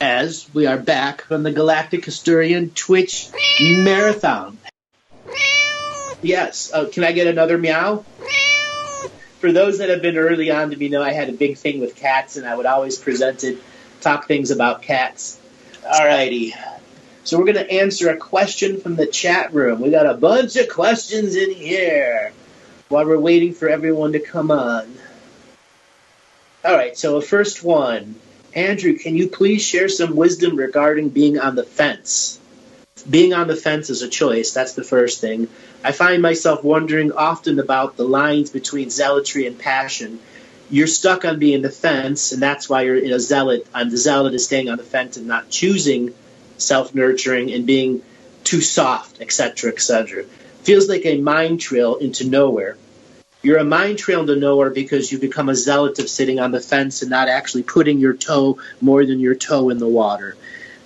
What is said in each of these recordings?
as we are back from the Galactic Historian Twitch Marathon. Yes, can I get another meow? For those that have been early on to me know I had a big thing with cats, and I would always talk things about cats. Alrighty. So we're going to answer a question from the chat room. We got a bunch of questions in here while we're waiting for everyone to come on. Alright, so the first one. Andrew, can you please share some wisdom regarding being on the fence? Being on the fence is a choice. That's the first thing. I find myself wondering often about the lines between zealotry and passion. You're stuck on being the fence, and that's why you're a zealot. I'm the zealot is staying on the fence and not choosing self-nurturing and being too soft, etc., etc. Feels like a mind trail into nowhere. You're a mind trail into nowhere because you become a zealot of sitting on the fence and not actually putting your toe more than your toe in the water.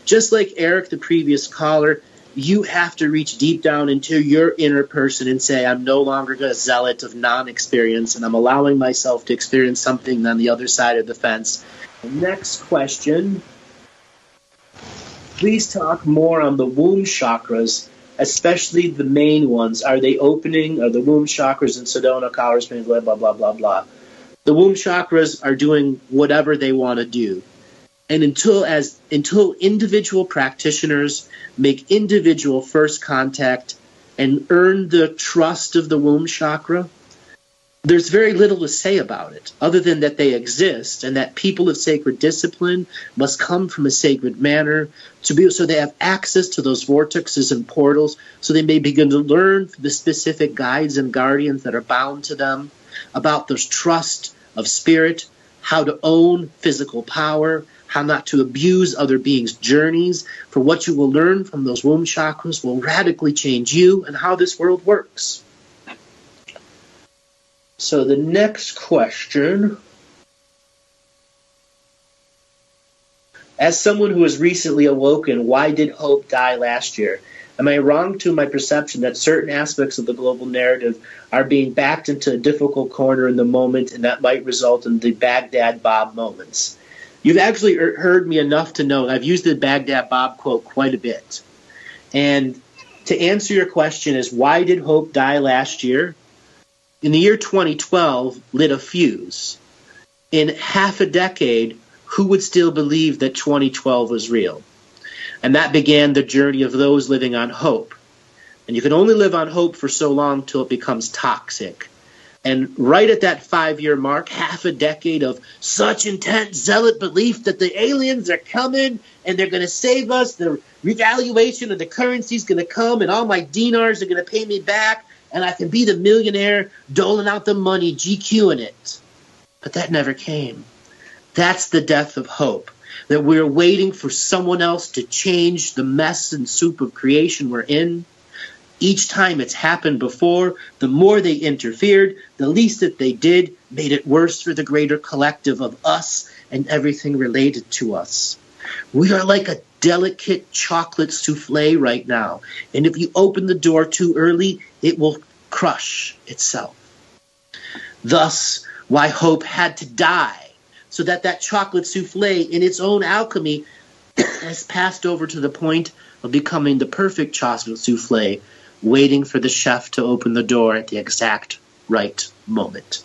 Just like Eric, the previous caller, you have to reach deep down into your inner person and say, I'm no longer a zealot of non-experience, and I'm allowing myself to experience something on the other side of the fence. Next question. Please talk more on the womb chakras, especially the main ones. Are they opening? Are the womb chakras and Sedona, collar springs, blah, blah, blah, blah, blah. The womb chakras are doing whatever they want to do. And until individual practitioners make individual first contact and earn the trust of the womb chakra, there's very little to say about it, other than that they exist and that people of sacred discipline must come from a sacred manner so they have access to those vortexes and portals, so they may begin to learn the specific guides and guardians that are bound to them about this trust of spirit, how to own physical power, how not to abuse other beings' journeys. For what you will learn from those womb chakras will radically change you and how this world works. So the next question. As someone who has recently awoken, why did hope die last year? Am I wrong to my perception that certain aspects of the global narrative are being backed into a difficult corner in the moment, and that might result in the Baghdad Bob moments? You've actually heard me enough to know I've used the Baghdad Bob quote quite a bit. And to answer your question is, why did hope die last year? In the year 2012, lit a fuse. In half a decade, who would still believe that 2012 was real? And that began the journey of those living on hope. And you can only live on hope for so long till it becomes toxic. And right at that 5-year mark, half a decade of such intense zealot belief that the aliens are coming and they're going to save us, the revaluation of the currency is going to come and all my dinars are going to pay me back, and I can be the millionaire doling out the money, GQing it. But that never came. That's the death of hope, that we're waiting for someone else to change the mess and soup of creation we're in. Each time it's happened before, the more they interfered, the least that they did made it worse for the greater collective of us and everything related to us. We are like a delicate chocolate souffle right now, and if you open the door too early, it will crush itself. Thus, why hope had to die, so that that chocolate souffle in its own alchemy has passed over to the point of becoming the perfect chocolate souffle, waiting for the chef to open the door at the exact right moment.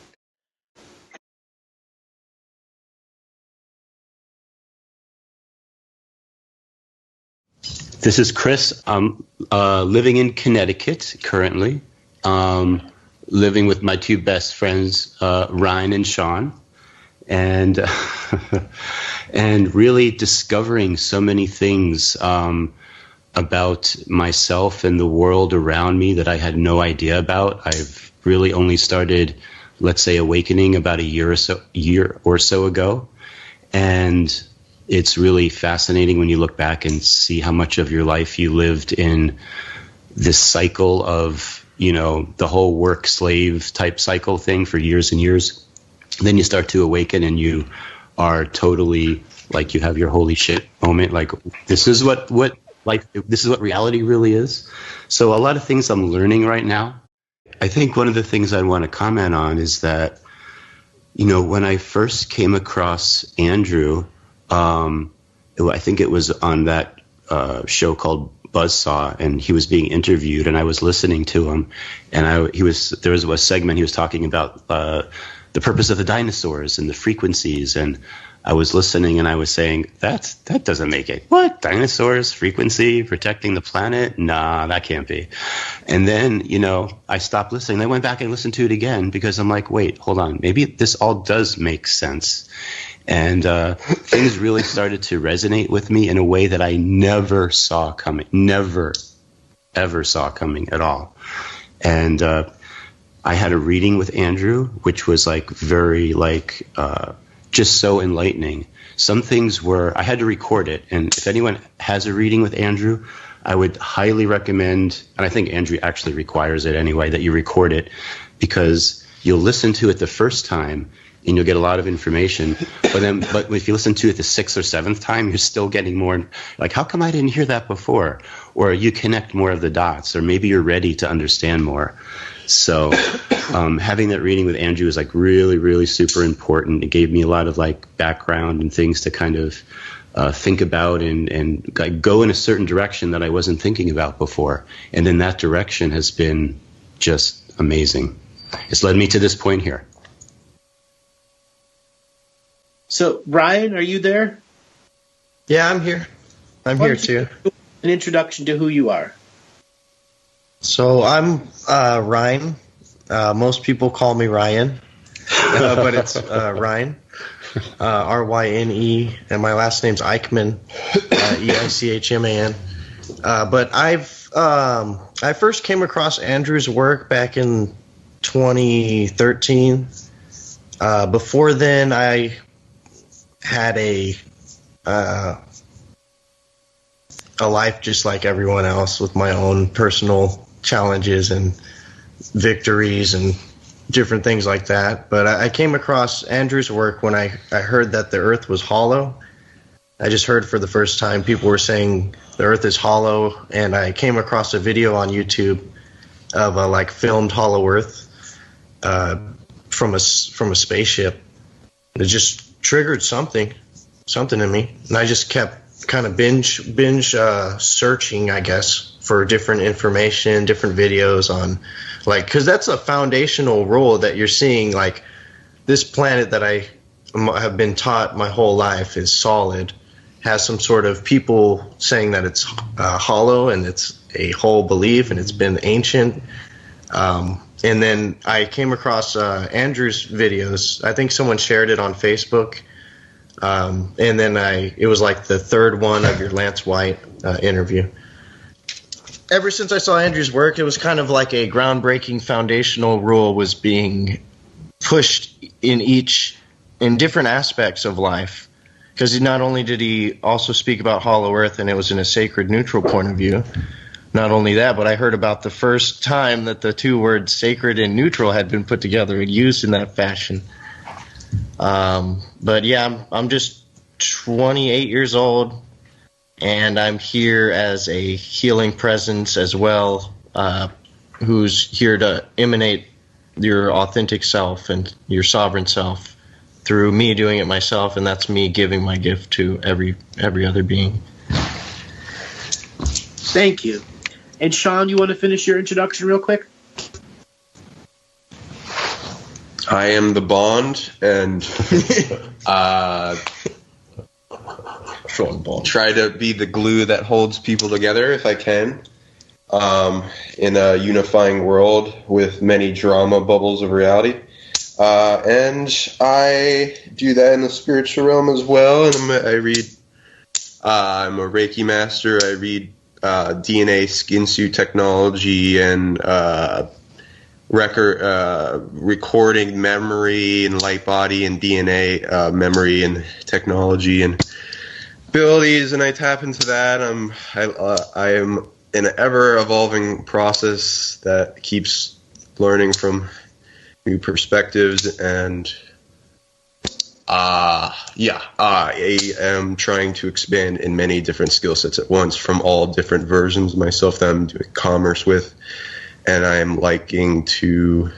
This is Chris. I'm living in Connecticut currently, living with my two best friends, Ryan and Sean, and and really discovering so many things about myself and the world around me that I had no idea about. I've really only started, let's say, awakening about a year or so ago, and it's really fascinating when you look back and see how much of your life you lived in this cycle of, the whole work slave type cycle thing for years and years. And then you start to awaken and you are totally like, you have your holy shit moment. Like, this is what this is what reality really is. So a lot of things I'm learning right now. I think one of the things I want to comment on is that, when I first came across Andrew, I think it was on that show called Buzzsaw, and he was being interviewed, and I was listening to him, and there was a segment he was talking about the purpose of the dinosaurs and the frequencies, and I was listening and I was saying, that doesn't make it. What? Dinosaurs, frequency, protecting the planet? Nah, that can't be. And then, I stopped listening. I went back and listened to it again because I'm like, wait, hold on. Maybe this all does make sense. And things really started to resonate with me in a way that I never saw coming. Never, ever saw coming at all. And I had a reading with Andrew, which was very just so enlightening. Some things I had to record it. And if anyone has a reading with Andrew, I would highly recommend, and I think Andrew actually requires it anyway, that you record it, because you'll listen to it the first time and you'll get a lot of information. But if you listen to it the sixth or seventh time, you're still getting more, how come I didn't hear that before? Or you connect more of the dots, or maybe you're ready to understand more. So having that reading with Andrew was really, really super important. It gave me a lot of background and things to kind of think about and go in a certain direction that I wasn't thinking about before. And then that direction has been just amazing. It's led me to this point here. So, Ryan, are you there? Yeah, I'm here. I'm here too. An introduction to who you are. So I'm Ryan. Most people call me Ryan, but it's Ryan, Ryne, and my last name's Eichmann, Eichman. But I first came across Andrew's work back in 2013. Before then, I had a life just like everyone else, with my own personal challenges and victories and different things like that. But I came across Andrew's work when I heard that the earth was hollow. I just heard for the first time people were saying the earth is hollow, and I came across a video on YouTube of a filmed hollow earth from a spaceship. It just triggered something in me, and I just kept kind of binge searching, I guess, for different information, different videos on, because that's a foundational role that you're seeing. This planet that I have been taught my whole life is solid, has some sort of people saying that it's hollow, and it's a whole belief, and it's been ancient. And then I came across Andrew's videos. I think someone shared it on Facebook. And then it was the third one of your Lance White interview. Ever since I saw Andrew's work, it was kind of like a groundbreaking foundational rule was being pushed in different aspects of life. Because not only did he also speak about Hollow Earth, and it was in a sacred neutral point of view. Not only that, but I heard about the first time that the two words sacred and neutral had been put together and used in that fashion. But yeah, I'm just 28 years old, and I'm here as a healing presence as well, who's here to emanate your authentic self and your sovereign self through me doing it myself, and that's me giving my gift to every other being. Thank you. And Sean, you want to finish your introduction real quick? I am the bond, and try to be the glue that holds people together if I can, in a unifying world with many drama bubbles of reality. And I do that in the spiritual realm as well. And I'm a Reiki master. I read DNA skin suit technology and recording memory and light body and DNA memory and technology and abilities, and I tap into that. I am in an ever evolving process that keeps learning from new perspectives, and I am trying to expand in many different skill sets at once from all different versions of myself that I'm doing commerce with. And I am liking to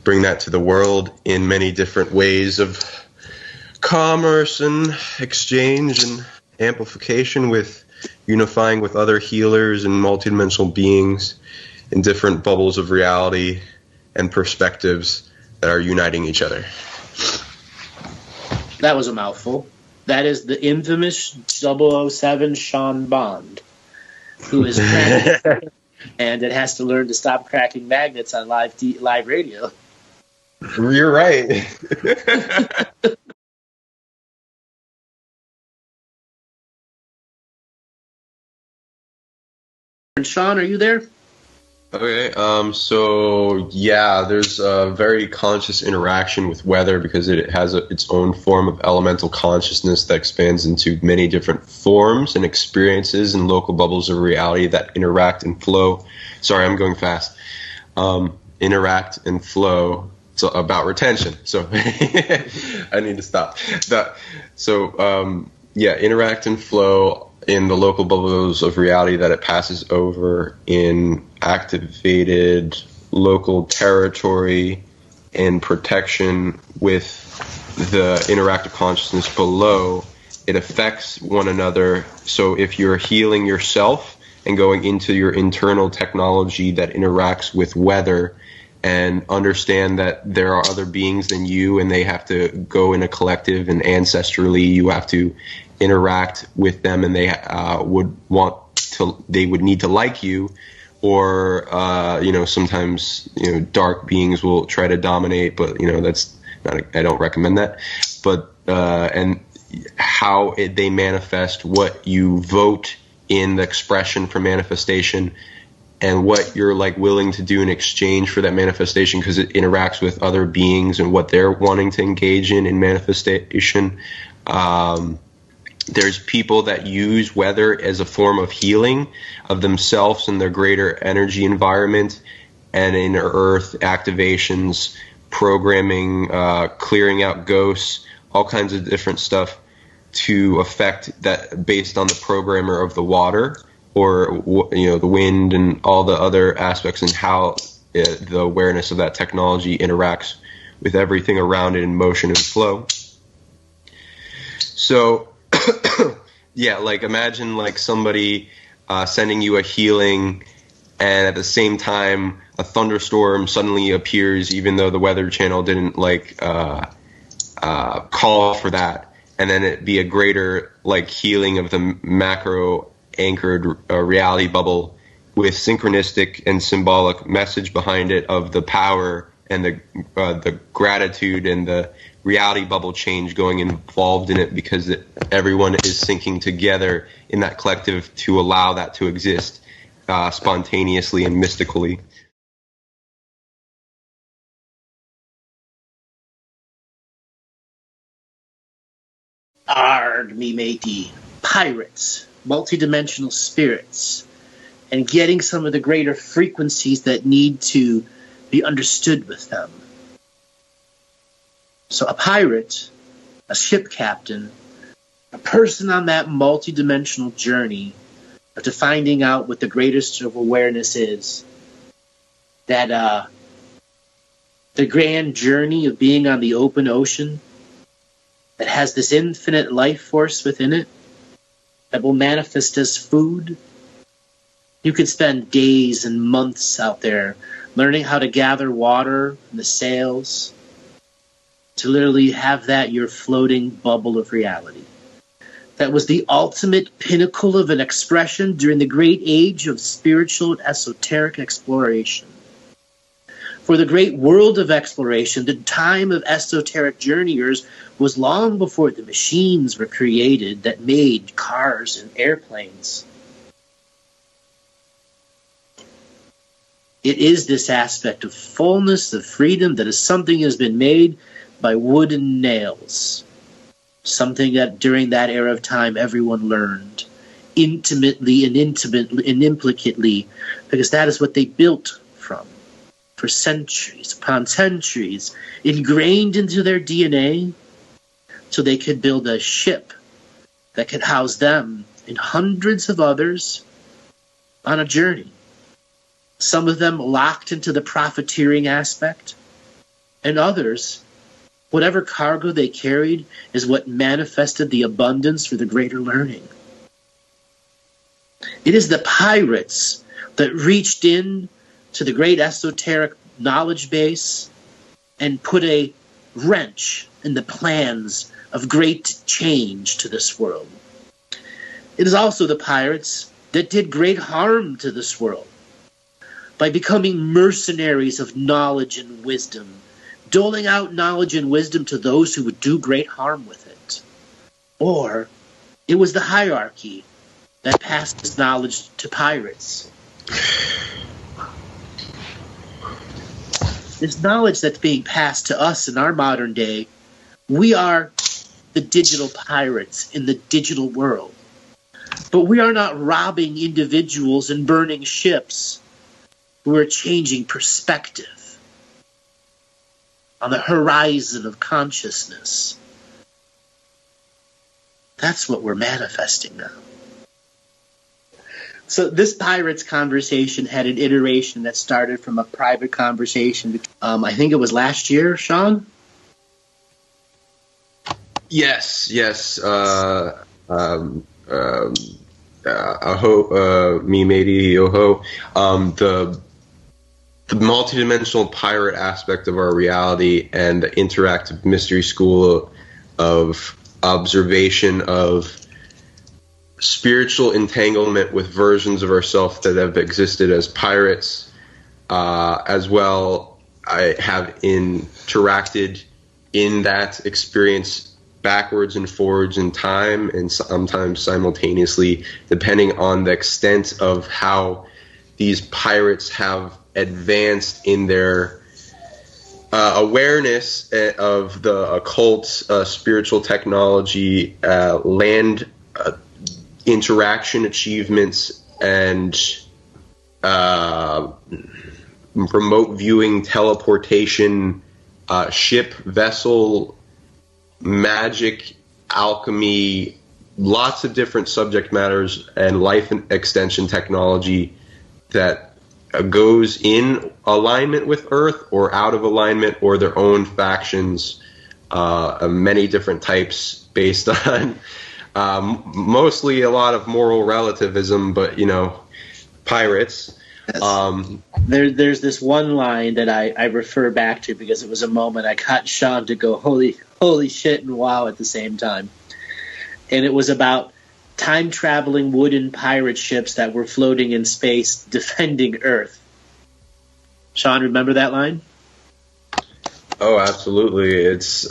bring that to the world in many different ways of commerce and exchange amplification with unifying with other healers and multidimensional beings in different bubbles of reality and perspectives that are uniting each other. That was a mouthful. That is the infamous 007 Sean Bond, who is cracking, and it has to learn to stop cracking magnets on live radio. You're right. And Sean, are you there? Okay, so yeah, there's a very conscious interaction with weather because it has its own form of elemental consciousness that expands into many different forms and experiences and local bubbles of reality that interact and flow. Sorry, I'm going fast. Interact and flow. It's about retention, so I need to stop. Interact and flow in the local bubbles of reality that it passes over in activated local territory and protection with the interactive consciousness below. It affects one another. So if you're healing yourself and going into your internal technology that interacts with weather, and understand that there are other beings than you and they have to go in a collective, and ancestrally you have to interact with them, and they would need to like you, or sometimes dark beings will try to dominate, but that's not, I don't recommend that. But and how they manifest, what you vote in the expression for manifestation, and what you're willing to do in exchange for that manifestation, because it interacts with other beings and what they're wanting to engage in manifestation. There's people that use weather as a form of healing of themselves and their greater energy environment, and in earth activations, programming, clearing out ghosts, all kinds of different stuff to affect that based on the programmer of the water, or the wind and all the other aspects, and how the awareness of that technology interacts with everything around it in motion and flow. So imagine somebody sending you a healing, and at the same time a thunderstorm suddenly appears, even though the Weather Channel didn't call for that, and then it be a greater healing of the macro anchored reality bubble with synchronistic and symbolic message behind it of the power and the gratitude and the reality bubble change going involved in it, because everyone is syncing together in that collective to allow that to exist spontaneously and mystically. Arg, me matey. Pirates, multidimensional spirits, and getting some of the greater frequencies that need to be understood with them. So a pirate, a ship captain, a person on that multidimensional journey to finding out what the greatest of awareness is, that the grand journey of being on the open ocean that has this infinite life force within it that will manifest as food. You could spend days and months out there learning how to gather water in the sails, to literally have that your floating bubble of reality. That was the ultimate pinnacle of an expression during the great age of spiritual and esoteric exploration. For the great world of exploration, the time of esoteric journeyers was long before the machines were created that made cars and airplanes. It is this aspect of fullness, of freedom, that is something has been made by wood and nails. Something that during that era of time everyone learned intimately and implicitly, because that is what they built from for centuries upon centuries, ingrained into their DNA, so they could build a ship that could house them and hundreds of others on a journey. Some of them locked into the profiteering aspect, and others Whatever cargo they carried is what manifested the abundance for the greater learning. It is the pirates that reached in to the great esoteric knowledge base and put a wrench in the plans of great change to this world. It is also the pirates that did great harm to this world by becoming mercenaries of knowledge and wisdom, doling out knowledge and wisdom to those who would do great harm with it. Or it was the hierarchy that passed this knowledge to pirates. This knowledge that's being passed to us in our modern day, we are the digital pirates in the digital world. But we are not robbing individuals and burning ships. We're changing perspective on the horizon of consciousness. That's what we're manifesting now. So this pirates conversation had an iteration that started from a private conversation. I think it was last year, Sean? Yes. Aho, me matey, yoho. The multidimensional pirate aspect of our reality and the interactive mystery school of observation of spiritual entanglement with versions of ourselves that have existed as pirates. As well, I have interacted in that experience backwards and forwards in time and sometimes simultaneously, depending on the extent of how these pirates have advanced in their awareness of the occult, spiritual technology, land interaction achievements, and remote viewing, teleportation, ship, vessel, magic, alchemy, lots of different subject matters and life extension technology that goes in alignment with Earth or out of alignment, or their own factions, many different types based on mostly a lot of moral relativism, but, pirates. There's this one line that I refer back to because it was a moment I got Sean to go holy shit and wow at the same time. And it was about time-traveling wooden pirate ships that were floating in space defending Earth. Sean, remember that line? Oh, absolutely. It's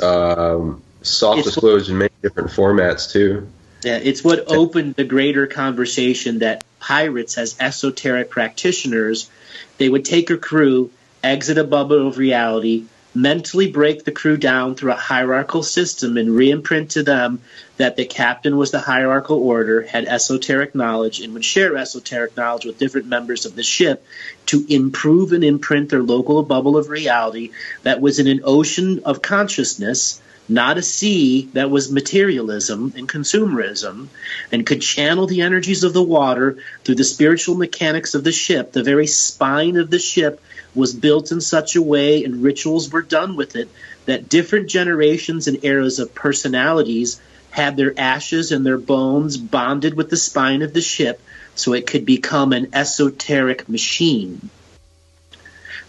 soft-disclosed in many different formats, too. Yeah, it's what opened the greater conversation that pirates, as esoteric practitioners, they would take a crew, exit a bubble of reality, mentally break the crew down through a hierarchical system and re-imprint to them that the captain was the hierarchical order, had esoteric knowledge, and would share esoteric knowledge with different members of the ship to improve and imprint their local bubble of reality that was in an ocean of consciousness, not a sea that was materialism and consumerism, and could channel the energies of the water through the spiritual mechanics of the ship. The very spine of the ship was built in such a way, and rituals were done with it, that different generations and eras of personalities had their ashes and their bones bonded with the spine of the ship so it could become an esoteric machine.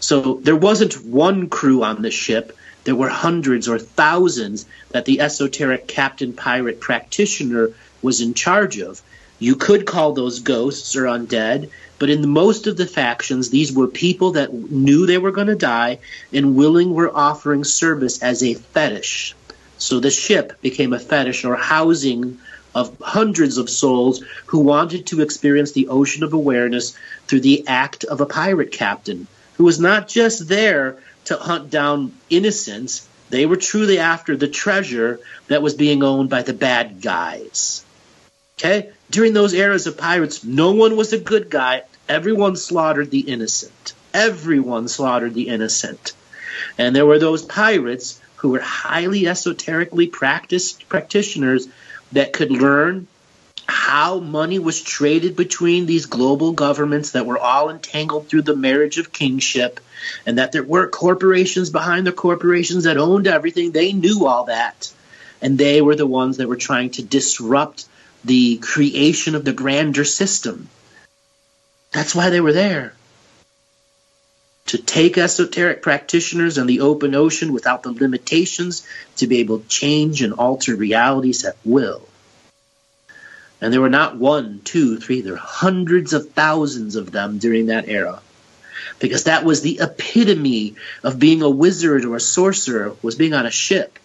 So there wasn't one crew on the ship. There were hundreds or thousands that the esoteric captain pirate practitioner was in charge of. You could call those ghosts or undead, but in most of the factions, these were people that knew they were going to die and were offering service as a fetish. So the ship became a fetish or housing of hundreds of souls who wanted to experience the ocean of awareness through the act of a pirate captain, who was not just there to hunt down innocents. They were truly after the treasure that was being owned by the bad guys. Okay? During those eras of pirates, no one was a good guy. Everyone slaughtered the innocent. Everyone slaughtered the innocent. And there were those pirates who were highly esoterically practiced practitioners that could learn how money was traded between these global governments that were all entangled through the marriage of kingship, and that there were corporations behind the corporations that owned everything. They knew all that. And they were the ones that were trying to disrupt the creation of the grander system. That's why they were there. To take esoteric practitioners on the open ocean without the limitations to be able to change and alter realities at will. And there were not 1, 2, 3, there were hundreds of thousands of them during that era. Because that was the epitome of being a wizard or a sorcerer, was being on a ship.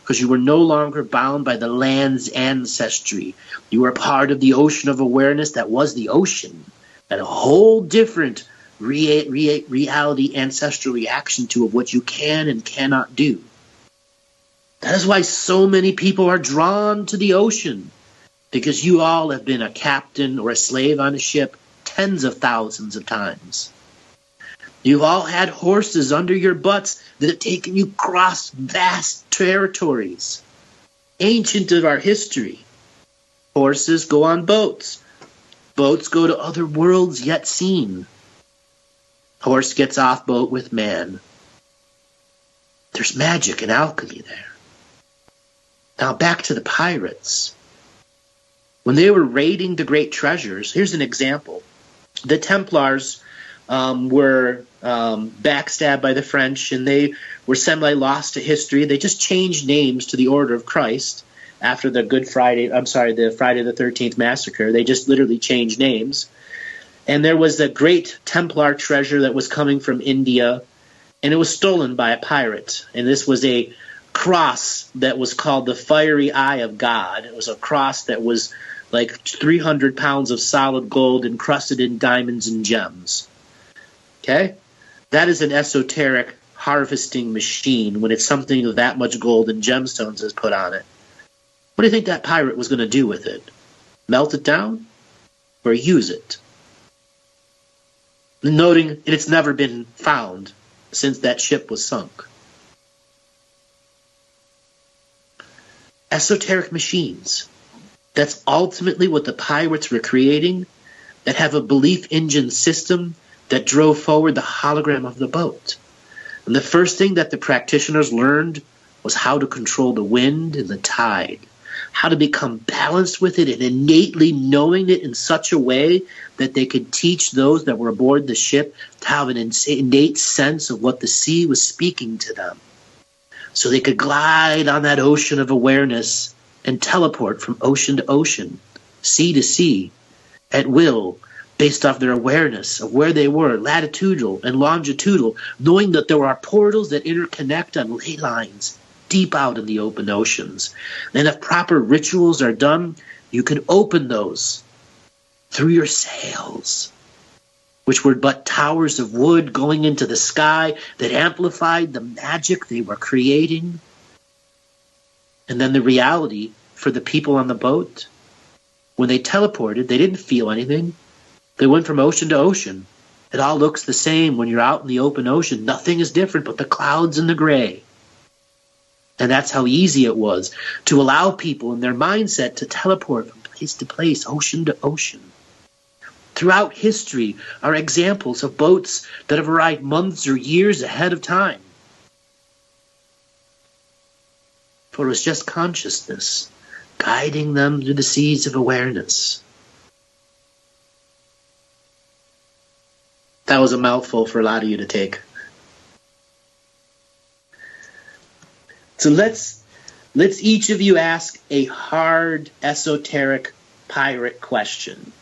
Because you were no longer bound by the land's ancestry. You were part of the ocean of awareness that was the ocean. And a whole different reality ancestral reaction to of what you can and cannot do. That is why so many people are drawn to the ocean. Because you all have been a captain or a slave on a ship tens of thousands of times. You've all had horses under your butts that have taken you across vast territories. Ancient of our history. Horses go on boats. Boats go to other worlds yet seen. Horse gets off boat with man. There's magic and alchemy there. Now back to the pirates. When they were raiding the great treasures, here's an example. The Templars were backstabbed by the French, and they were semi-lost to history. They just changed names to the Order of Christ after the the Friday the 13th massacre. They just literally changed names. And there was a great Templar treasure that was coming from India, and it was stolen by a pirate. And this was a cross that was called the Fiery Eye of God. It was a cross that was like 300 pounds of solid gold encrusted in diamonds and gems. Okay? That is an esoteric harvesting machine when it's something of that much gold and gemstones is put on it. What do you think that pirate was going to do with it? Melt it down? Or use it? Noting it's never been found since that ship was sunk. Esoteric machines. That's ultimately what the pirates were creating, that have a belief engine system that drove forward the hologram of the boat. And the first thing that the practitioners learned was how to control the wind and the tide, how to become balanced with it and innately knowing it in such a way that they could teach those that were aboard the ship to have an innate sense of what the sea was speaking to them. So they could glide on that ocean of awareness and teleport from ocean to ocean, sea to sea, at will, based off their awareness of where they were, latitudinal and longitudinal, knowing that there are portals that interconnect on ley lines deep out in the open oceans. And if proper rituals are done, you can open those through your sails, which were but towers of wood going into the sky that amplified the magic they were creating. And then the reality for the people on the boat, when they teleported, they didn't feel anything. They went from ocean to ocean. It all looks the same when you're out in the open ocean. Nothing is different but the clouds and the gray. And that's how easy it was to allow people in their mindset to teleport from place to place, ocean to ocean. Throughout history are examples of boats that have arrived months or years ahead of time. For it was just consciousness guiding them through the seas of awareness. That was a mouthful for a lot of you to take. So let's each of you ask a hard, esoteric pirate question.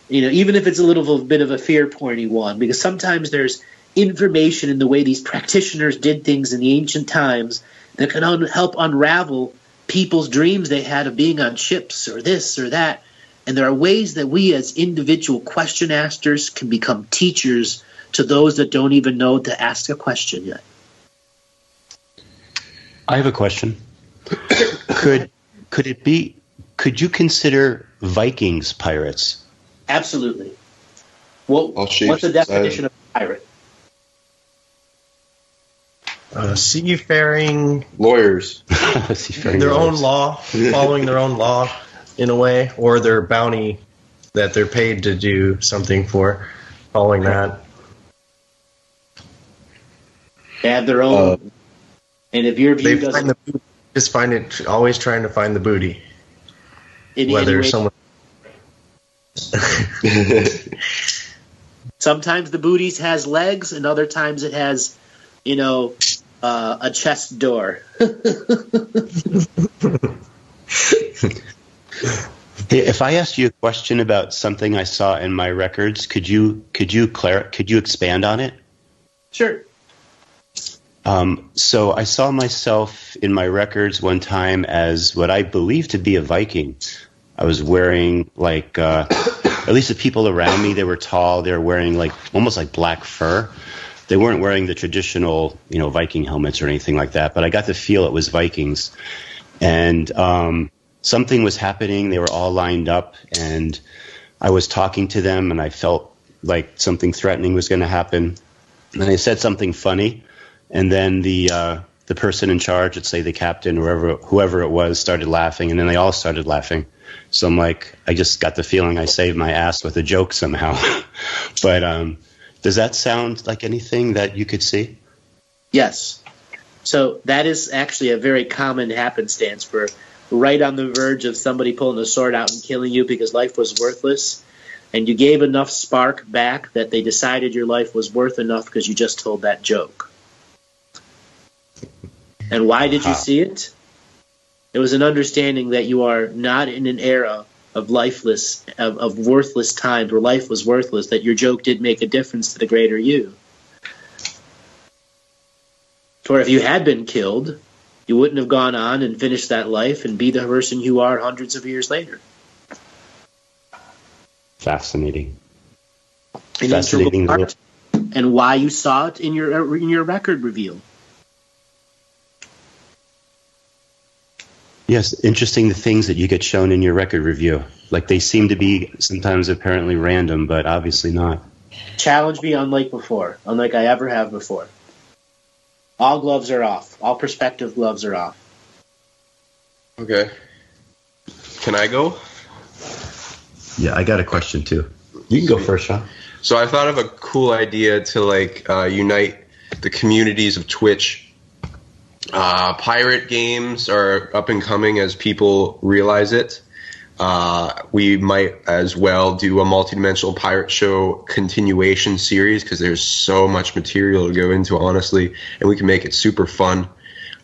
You know, even if it's a little bit of a fear-pointy one, because sometimes there's information in the way these practitioners did things in the ancient times that can help unravel people's dreams they had of being on ships or this or that. And there are ways that we as individual question askers can become teachers to those that don't even know to ask a question yet. I have a question. Could you consider Vikings pirates? Absolutely. What's the definition of a pirate? Seafaring lawyers. their own law, following their own law. in a way, or their bounty that they're paid to do something for, following that. They have their own. And if your view doesn't... always trying to find the booty. Whether someone... Sometimes the booties has legs, and other times it has, a chest door. Hey, if I asked you a question about something I saw in my records, could you expand on it? Sure. So I saw myself in my records one time as what I believe to be a Viking. I was wearing at least the people around me, they were tall. They were wearing almost like black fur. They weren't wearing the traditional, Viking helmets or anything like that. But I got to feel it was Vikings, and something was happening. They were all lined up, and I was talking to them, and I felt like something threatening was going to happen. And they said something funny, and then the person in charge, let's say the captain, whoever it was, started laughing, and then they all started laughing. So I'm like, I just got the feeling I saved my ass with a joke somehow. But does that sound like anything that you could see? Yes. So that is actually a very common happenstance for right on the verge of somebody pulling a sword out and killing you because life was worthless. And you gave enough spark back that they decided your life was worth enough because you just told that joke. And why did you see it? It was an understanding that you are not in an era of of worthless times where life was worthless, that your joke did make a difference to the greater you. For if you had been killed, you wouldn't have gone on and finished that life and be the person you are hundreds of years later. Fascinating. And why you saw it in your record reveal. Yes, interesting the things that you get shown in your record review. Like they seem to be sometimes apparently random, but obviously not. Challenge me unlike I ever have before. All gloves are off. All perspective gloves are off. Okay. Can I go? Yeah, I got a question too. You can go first, Sean. So I thought of a cool idea to unite the communities of Twitch. Pirate games are up and coming as people realize it. We might as well do a multidimensional pirate show continuation series because there's so much material to go into, honestly, and we can make it super fun.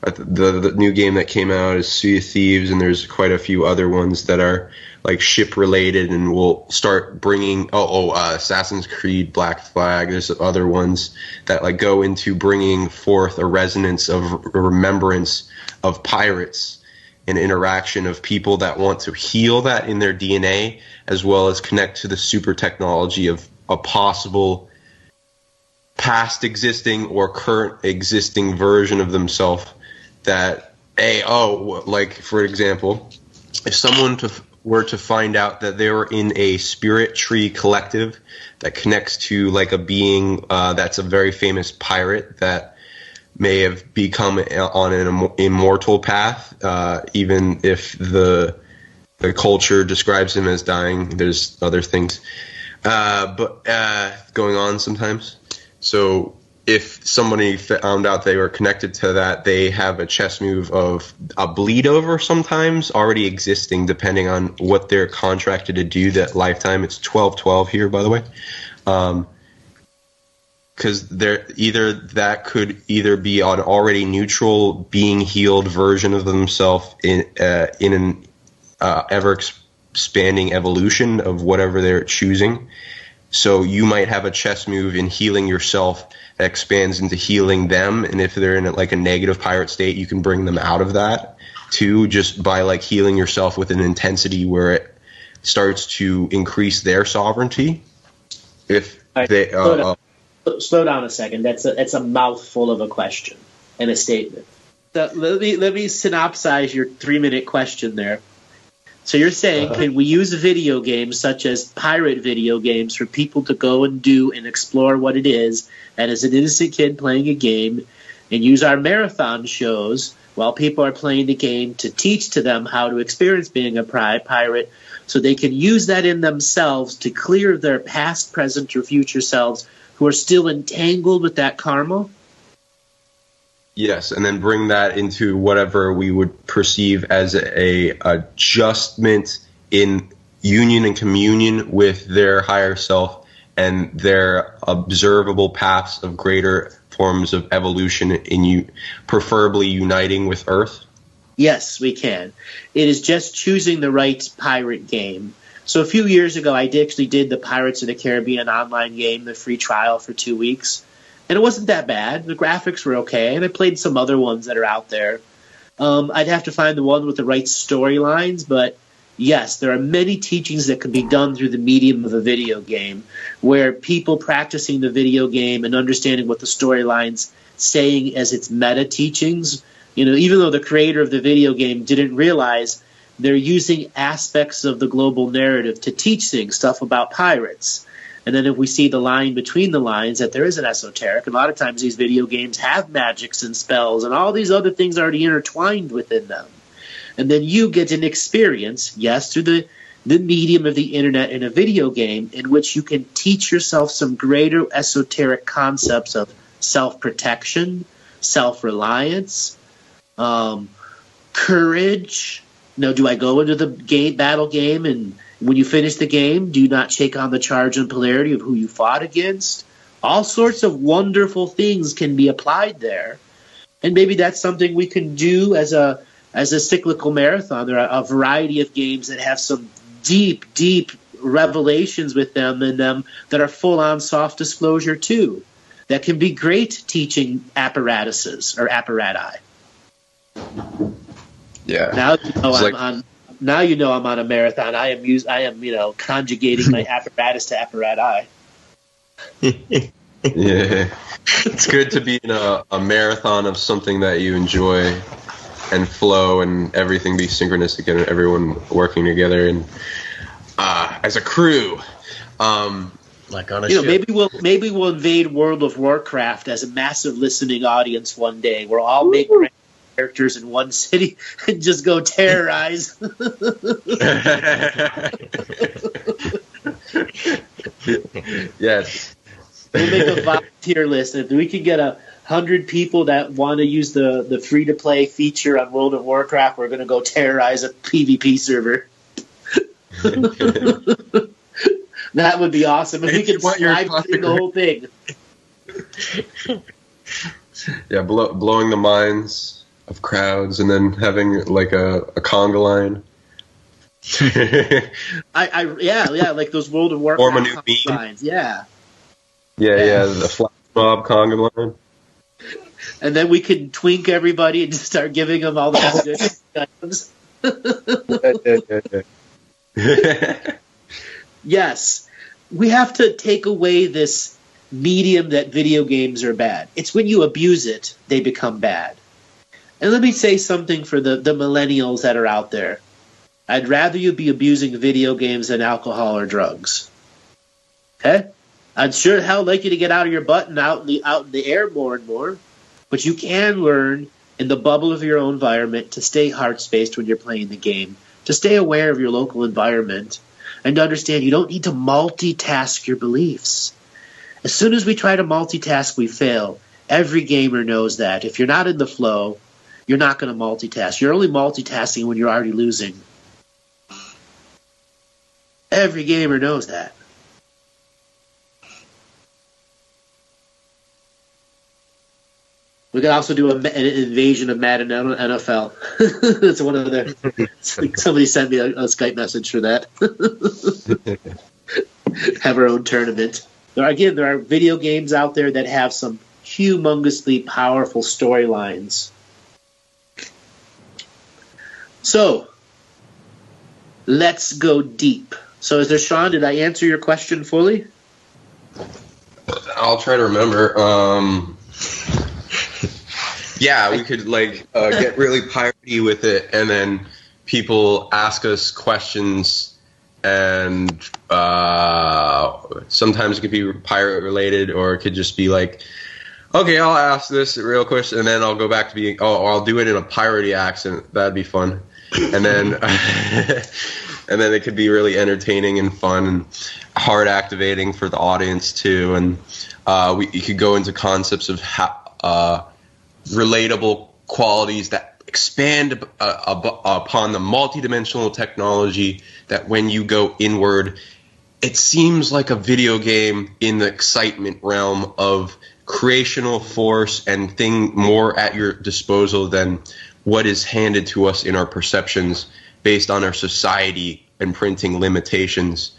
The new game that came out is Sea of Thieves, and there's quite a few other ones that are like ship related, and we'll start bringing Assassin's Creed Black Flag. There's other ones that go into bringing forth a resonance of a remembrance of pirates, an interaction of people that want to heal that in their DNA, as well as connect to the super technology of a possible past existing or current existing version of themselves. That for example, if someone were to find out that they were in a spirit tree collective that connects to a being that's a very famous pirate that may have become on an immortal path, even if the culture describes him as dying. There's other things but going on sometimes. So if somebody found out they were connected to that, they have a chess move of a bleed over sometimes already existing, depending on what they're contracted to do that lifetime. It's 12-12 here, by the way. Because that could either be an already neutral, being healed version of themselves in an ever expanding evolution of whatever they're choosing. So you might have a chess move in healing yourself that expands into healing them, and if they're in a negative pirate state, you can bring them out of that too, just by healing yourself with an intensity where it starts to increase their sovereignty. If they slow down a second. That's a mouthful of a question and a statement. So let me synopsize your 3-minute question there. So you're saying, can we use video games such as pirate video games for people to go and do and explore what it is, and as an innocent kid playing a game, and use our marathon shows while people are playing the game to teach to them how to experience being a pirate so they can use that in themselves to clear their past, present, or future selves who are still entangled with that karma? Yes, and then bring that into whatever we would perceive as a adjustment in union and communion with their higher self and their observable paths of greater forms of evolution in preferably uniting with Earth? Yes, we can. It is just choosing the right pirate game. So a few years ago, I actually did the Pirates of the Caribbean online game, the free trial for 2 weeks. And it wasn't that bad. The graphics were okay. And I played some other ones that are out there. I'd have to find the one with the right storylines. But yes, there are many teachings that can be done through the medium of a video game, where people practicing the video game and understanding what the storyline's saying as its meta teachings, even though the creator of the video game didn't realize, they're using aspects of the global narrative to teach things, stuff about pirates. And then if we see the line between the lines that there is an esoteric, a lot of times these video games have magics and spells and all these other things already intertwined within them. And then you get an experience, yes, through the medium of the internet in a video game, in which you can teach yourself some greater esoteric concepts of self-protection, self-reliance, courage. Do I go into the battle game, and when you finish the game, do you not take on the charge and polarity of who you fought against? All sorts of wonderful things can be applied there. And maybe that's something we can do as a cyclical marathon. There are a variety of games that have some deep, deep revelations with them in them that are full-on soft disclosure too, that can be great teaching apparatuses or apparati. Yeah. Now you know I'm on a marathon. I am conjugating my apparatus to apparati. Yeah. It's good to be in a marathon of something that you enjoy and flow and everything be synchronistic and everyone working together and as a crew. Like on a ship. Maybe we'll invade World of Warcraft as a massive listening audience one day. We'll all make characters in one city and just go terrorize. Yes. We'll make a volunteer list. If we can get 100 people that want to use the free-to-play feature on World of Warcraft, we're going to go terrorize a PvP server. That would be awesome. If we could live stream the whole thing. Yeah, blowing the minds of crowds and then having like a conga line. Like those World of Warcraft Form a new beam. lines. Yeah, the flash mob conga line. And then we could twink everybody and just start giving them all the items. Yes, we have to take away this medium that video games are bad. It's when you abuse it, they become bad. And let me say something for the millennials that are out there. I'd rather you be abusing video games than alcohol or drugs. Okay? I'd sure hell like you to get out of your butt and out in the air more and more. But you can learn in the bubble of your own environment to stay heart-spaced when you're playing the game, to stay aware of your local environment, and to understand you don't need to multitask your beliefs. As soon as we try to multitask, we fail. Every gamer knows that. If you're not in the flow, you're not going to multitask. You're only multitasking when you're already losing. Every gamer knows that. We could also do an invasion of Madden NFL. That's one of their. Somebody sent me a Skype message for that. Have our own tournament. There are video games out there that have some humongously powerful storylines. So, let's go deep. So, Sean, did I answer your question fully? I'll try to remember. Yeah, we could get really piratey with it, and then people ask us questions, and sometimes it could be pirate related, or it could just be like, Okay, I'll ask this real quick, and then I'll go back to being. Oh, I'll do it in a piratey accent. That'd be fun. And then, and then it could be really entertaining and fun and heart activating for the audience too. And you could go into concepts of relatable qualities that expand upon the multidimensional technology. That when you go inward, it seems like a video game in the excitement realm of creational force and thing more at your disposal than what is handed to us in our perceptions based on our society imprinting limitations,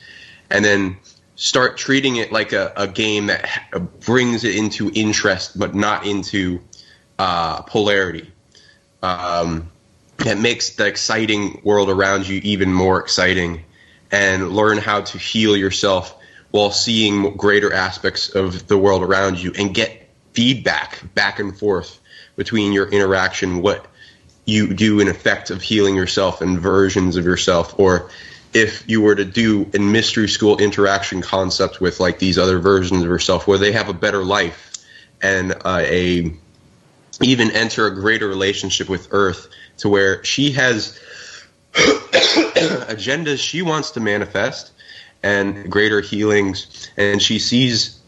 and then start treating it like a game that brings it into interest but not into polarity. That makes the exciting world around you even more exciting, and learn how to heal yourself while seeing greater aspects of the world around you, and get feedback back and forth between your interaction, what you do in effect of healing yourself and versions of yourself. Or if you were to do a mystery school interaction concept with like these other versions of yourself where they have a better life and even enter a greater relationship with Earth, to where she has agendas she wants to manifest and greater healings, and she sees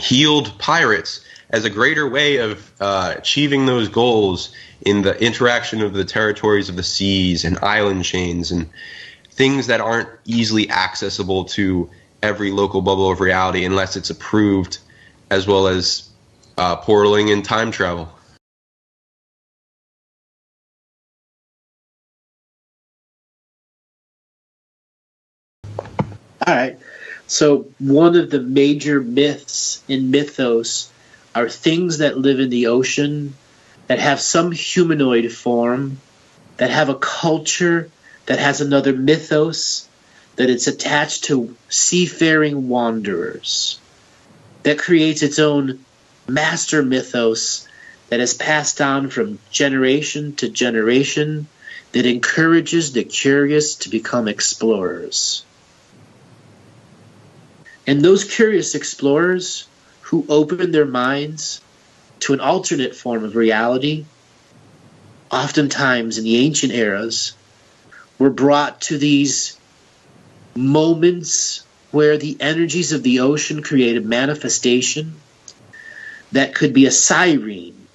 healed pirates as a greater way of achieving those goals in the interaction of the territories of the seas and island chains and things that aren't easily accessible to every local bubble of reality unless it's approved, as well as portaling and time travel. All right. So one of the major myths in mythos are things that live in the ocean, that have some humanoid form, that have a culture, that has another mythos, that it's attached to seafaring wanderers, that creates its own master mythos that is passed on from generation to generation, that encourages the curious to become explorers. And those curious explorers who open their minds to an alternate form of reality, oftentimes in the ancient eras, were brought to these moments where the energies of the ocean created manifestation that could be a siren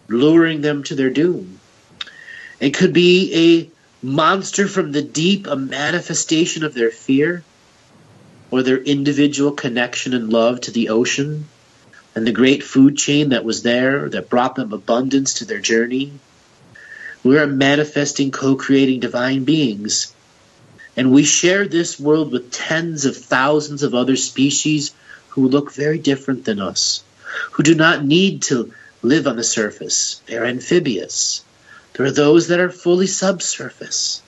luring them to their doom. It could be a monster from the deep, a manifestation of their fear, or their individual connection and love to the ocean and the great food chain that was there that brought them abundance to their journey. We are manifesting, co-creating divine beings, and we share this world with tens of thousands of other species who look very different than us, who do not need to live on the surface. They're amphibious. There are those that are fully subsurface.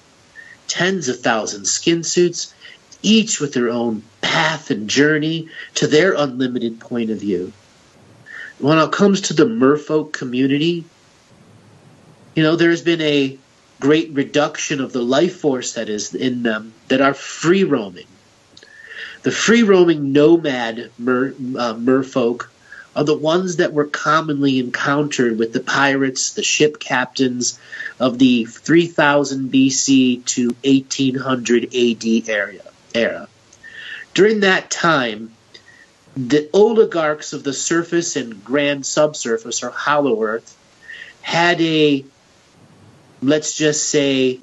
Tens of thousands, skin suits, each with their own path and journey to their unlimited point of view. When it comes to the Merfolk community, there's been a great reduction of the life force that is in them that are free roaming. The free roaming nomad merfolk are the ones that were commonly encountered with the pirates, the ship captains of the 3000 BC to 1800 AD era. During that time, the oligarchs of the surface and grand subsurface, or hollow earth, had a, let's just say,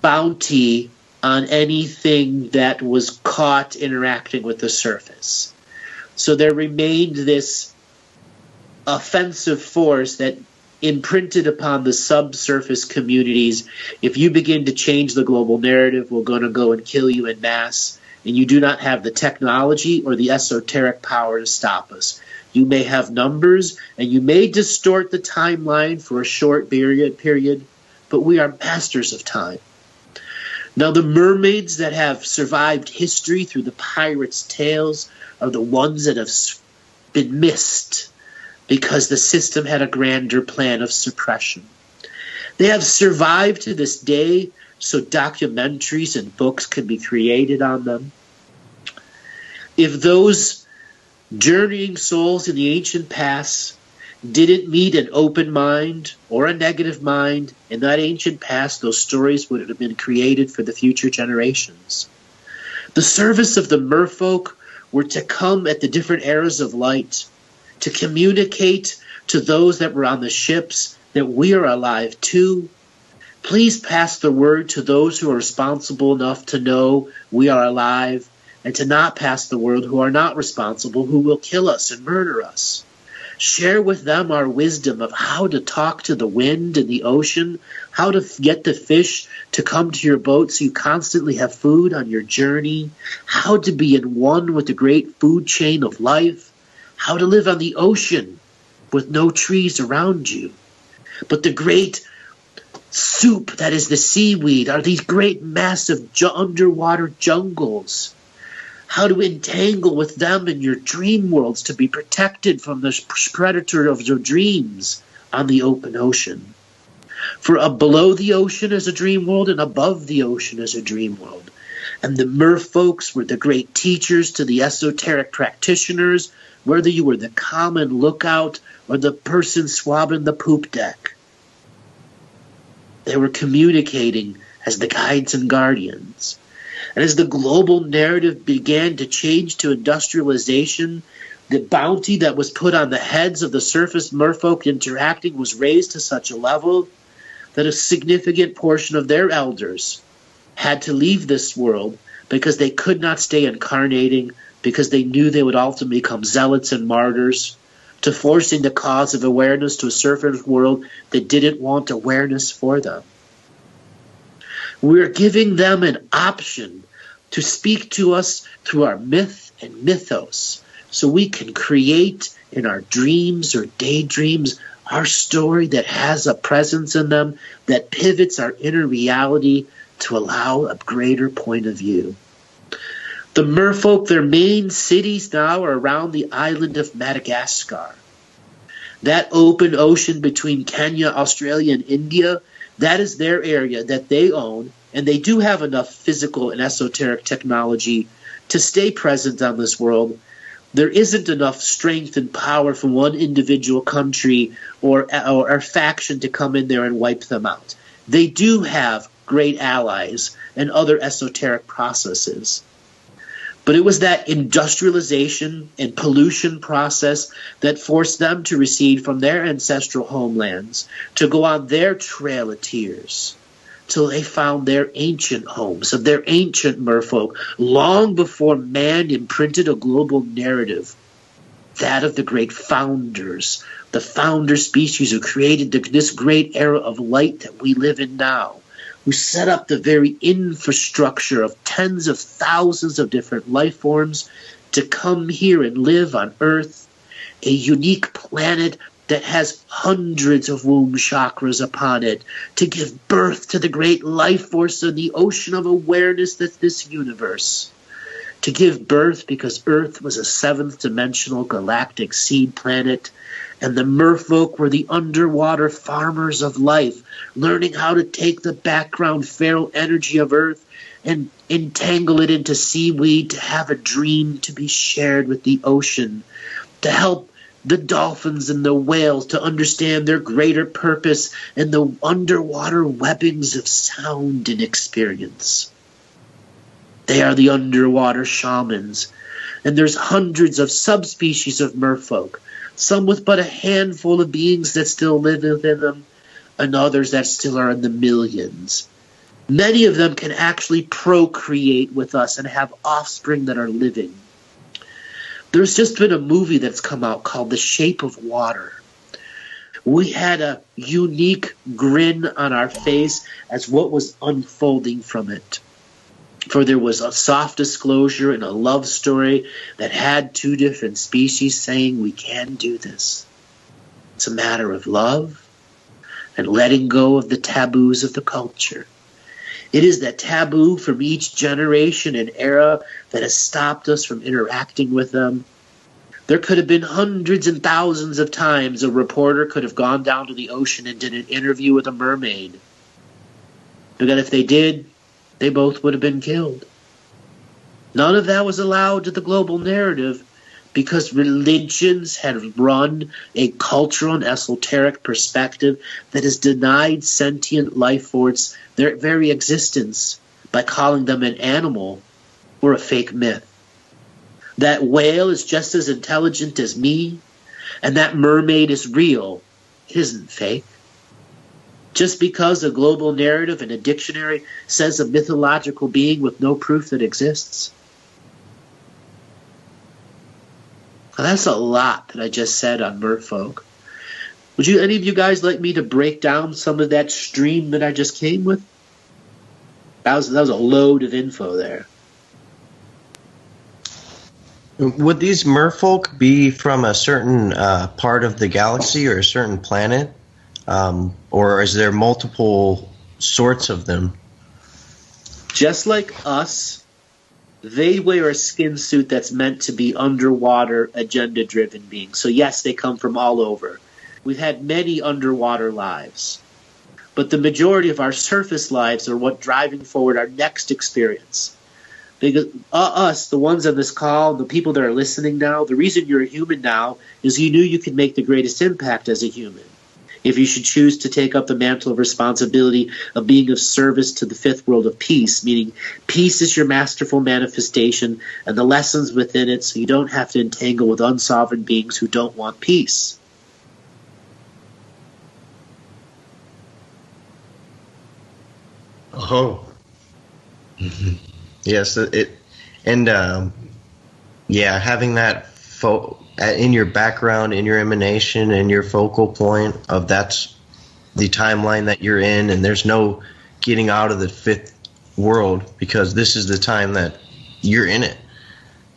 bounty on anything that was caught interacting with the surface. So there remained this offensive force that imprinted upon the subsurface communities. If you begin to change the global narrative, we're going to go and kill you en masse, and you do not have the technology or the esoteric power to stop us. You may have numbers, and you may distort the timeline for a short period, but we are masters of time. Now, the mermaids that have survived history through the pirates' tales are the ones that have been missed because the system had a grander plan of suppression. They have survived to this day, so documentaries and books can be created on them. If those Journeying souls in the ancient past didn't meet an open mind or a negative mind. In that ancient past, those stories would have been created for the future generations. The service of the merfolk were to come at the different eras of light, to communicate to those that were on the ships that we are alive too. Please pass the word to those who are responsible enough to know we are alive, and to not pass the word who are not responsible, who will kill us and murder us. Share with them our wisdom of how to talk to the wind and the ocean, how to get the fish to come to your boat so you constantly have food on your journey, how to be in one with the great food chain of life, how to live on the ocean with no trees around you. But the great soup that is the seaweed are these great massive underwater jungles. How to entangle with them in your dream worlds to be protected from the predator of your dreams on the open ocean. For below the ocean is a dream world, and above the ocean is a dream world. And the merfolks were the great teachers to the esoteric practitioners, whether you were the common lookout or the person swabbing the poop deck. They were communicating as the guides and guardians. And as the global narrative began to change to industrialization, the bounty that was put on the heads of the surface merfolk interacting was raised to such a level that a significant portion of their elders had to leave this world because they could not stay incarnating, because they knew they would ultimately become zealots and martyrs, to forcing the cause of awareness to a surface world that didn't want awareness for them. We're giving them an option to speak to us through our myth and mythos, so we can create in our dreams or daydreams our story that has a presence in them that pivots our inner reality to allow a greater point of view. The merfolk, their main cities now are around the island of Madagascar. That open ocean between Kenya, Australia, and India, that is their area that they own, and they do have enough physical and esoteric technology to stay present on this world. There isn't enough strength and power from one individual country or faction to come in there and wipe them out. They do have great allies and other esoteric processes. But it was that industrialization and pollution process that forced them to recede from their ancestral homelands, to go on their trail of tears, till they found their ancient homes of their ancient merfolk, long before man imprinted a global narrative, that of the great founders, the founder species who created this great era of light that we live in now, who set up the very infrastructure of tens of thousands of different life forms to come here and live on Earth, a unique planet that has hundreds of womb chakras upon it, to give birth to the great life force in the ocean of awareness that's this universe. To give birth because Earth was a seventh dimensional galactic seed planet, and the merfolk were the underwater farmers of life, learning how to take the background feral energy of Earth and entangle it into seaweed to have a dream to be shared with the ocean, to help the dolphins and the whales to understand their greater purpose and the underwater webbings of sound and experience. They are the underwater shamans, and there's hundreds of subspecies of merfolk, some with but a handful of beings that still live within them, and others that still are in the millions. Many of them can actually procreate with us and have offspring that are living. There's just been a movie that's come out called The Shape of Water. We had a unique grin on our face as what was unfolding from it. For there was a soft disclosure and a love story that had two different species saying we can do this. It's a matter of love and letting go of the taboos of the culture. It is that taboo from each generation and era that has stopped us from interacting with them. There could have been hundreds and thousands of times a reporter could have gone down to the ocean and did an interview with a mermaid. But if they did, they both would have been killed. None of that was allowed to the global narrative because religions have run a cultural and esoteric perspective that has denied sentient life forms their very existence by calling them an animal or a fake myth. That whale is just as intelligent as me, and that mermaid is real. It isn't fake. Just because a global narrative in a dictionary says a mythological being with no proof that exists. Now, that's a lot that I just said on Merfolk. Would any of you guys like me to break down some of that stream that I just came with? That was a load of info there. Would these merfolk be from a certain part of the galaxy or a certain planet? Or is there multiple sorts of them? Just like us, they wear a skin suit that's meant to be underwater, agenda-driven beings. So yes, they come from all over. We've had many underwater lives. But the majority of our surface lives are what driving forward our next experience. Because us, the ones on this call, the people that are listening now, the reason you're a human now is you knew you could make the greatest impact as a human. If you should choose to take up the mantle of responsibility of being of service to the fifth world of peace, meaning peace is your masterful manifestation and the lessons within it, so you don't have to entangle with unsovereign beings who don't want peace. Oh. Mm-hmm. Yes, having that in your background, in your emanation, and your focal point of that's the timeline that you're in, and there's no getting out of the fifth world because this is the time that you're in it.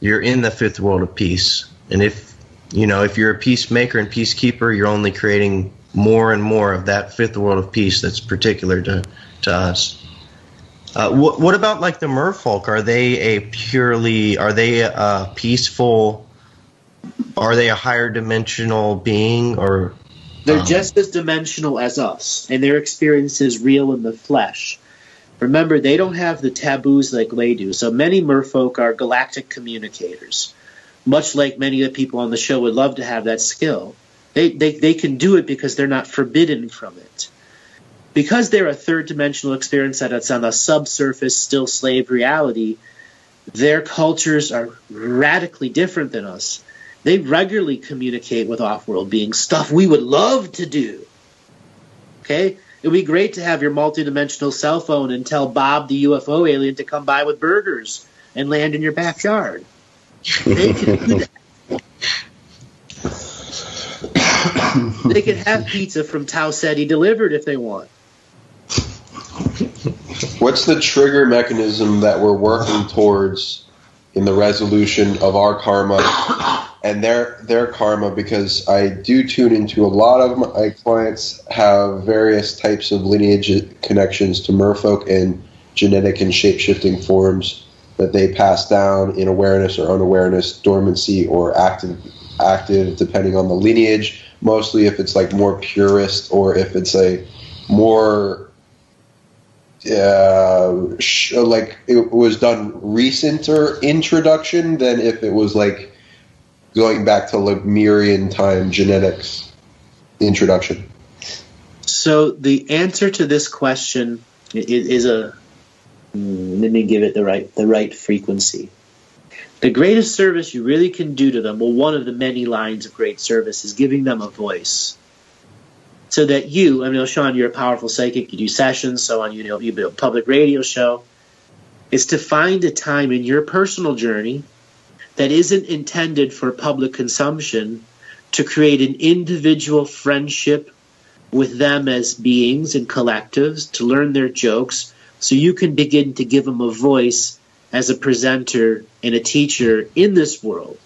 You're in the fifth world of peace, and if you're a peacemaker and peacekeeper, you're only creating more and more of that fifth world of peace that's particular to us. What about like the merfolk? Are they peaceful? Are they a higher dimensional being, or they're just as dimensional as us, and their experience is real in the flesh. Remember, they don't have the taboos like they do. So many merfolk are galactic communicators, much like many of the people on the show would love to have that skill. They can do it because they're not forbidden from it. Because they're a third dimensional experience that's on a subsurface, still slave reality, their cultures are radically different than us. They regularly communicate with off-world beings, stuff we would love to do. Okay? It would be great to have your multidimensional cell phone and tell Bob the UFO alien to come by with burgers and land in your backyard. They can do that. They can have pizza from Tau Ceti delivered if they want. What's the trigger mechanism that we're working towards in the resolution of our karma and their karma? Because I do tune into a lot of my clients have various types of lineage connections to merfolk and genetic and shape-shifting forms that they pass down in awareness or unawareness, dormancy or active depending on the lineage. Mostly if it's like more purist or if it's a more like it was done recenter introduction than if it was like going back to Lemurian time genetics introduction. So the answer to this question is let me give it the right frequency. The greatest service you really can do to them, well, one of the many lines of great service is giving them a voice. So that Sean, you're a powerful psychic, you do sessions, so on, you build a public radio show. Is to find a time in your personal journey that isn't intended for public consumption to create an individual friendship with them as beings and collectives, to learn their jokes, so you can begin to give them a voice as a presenter and a teacher in this world.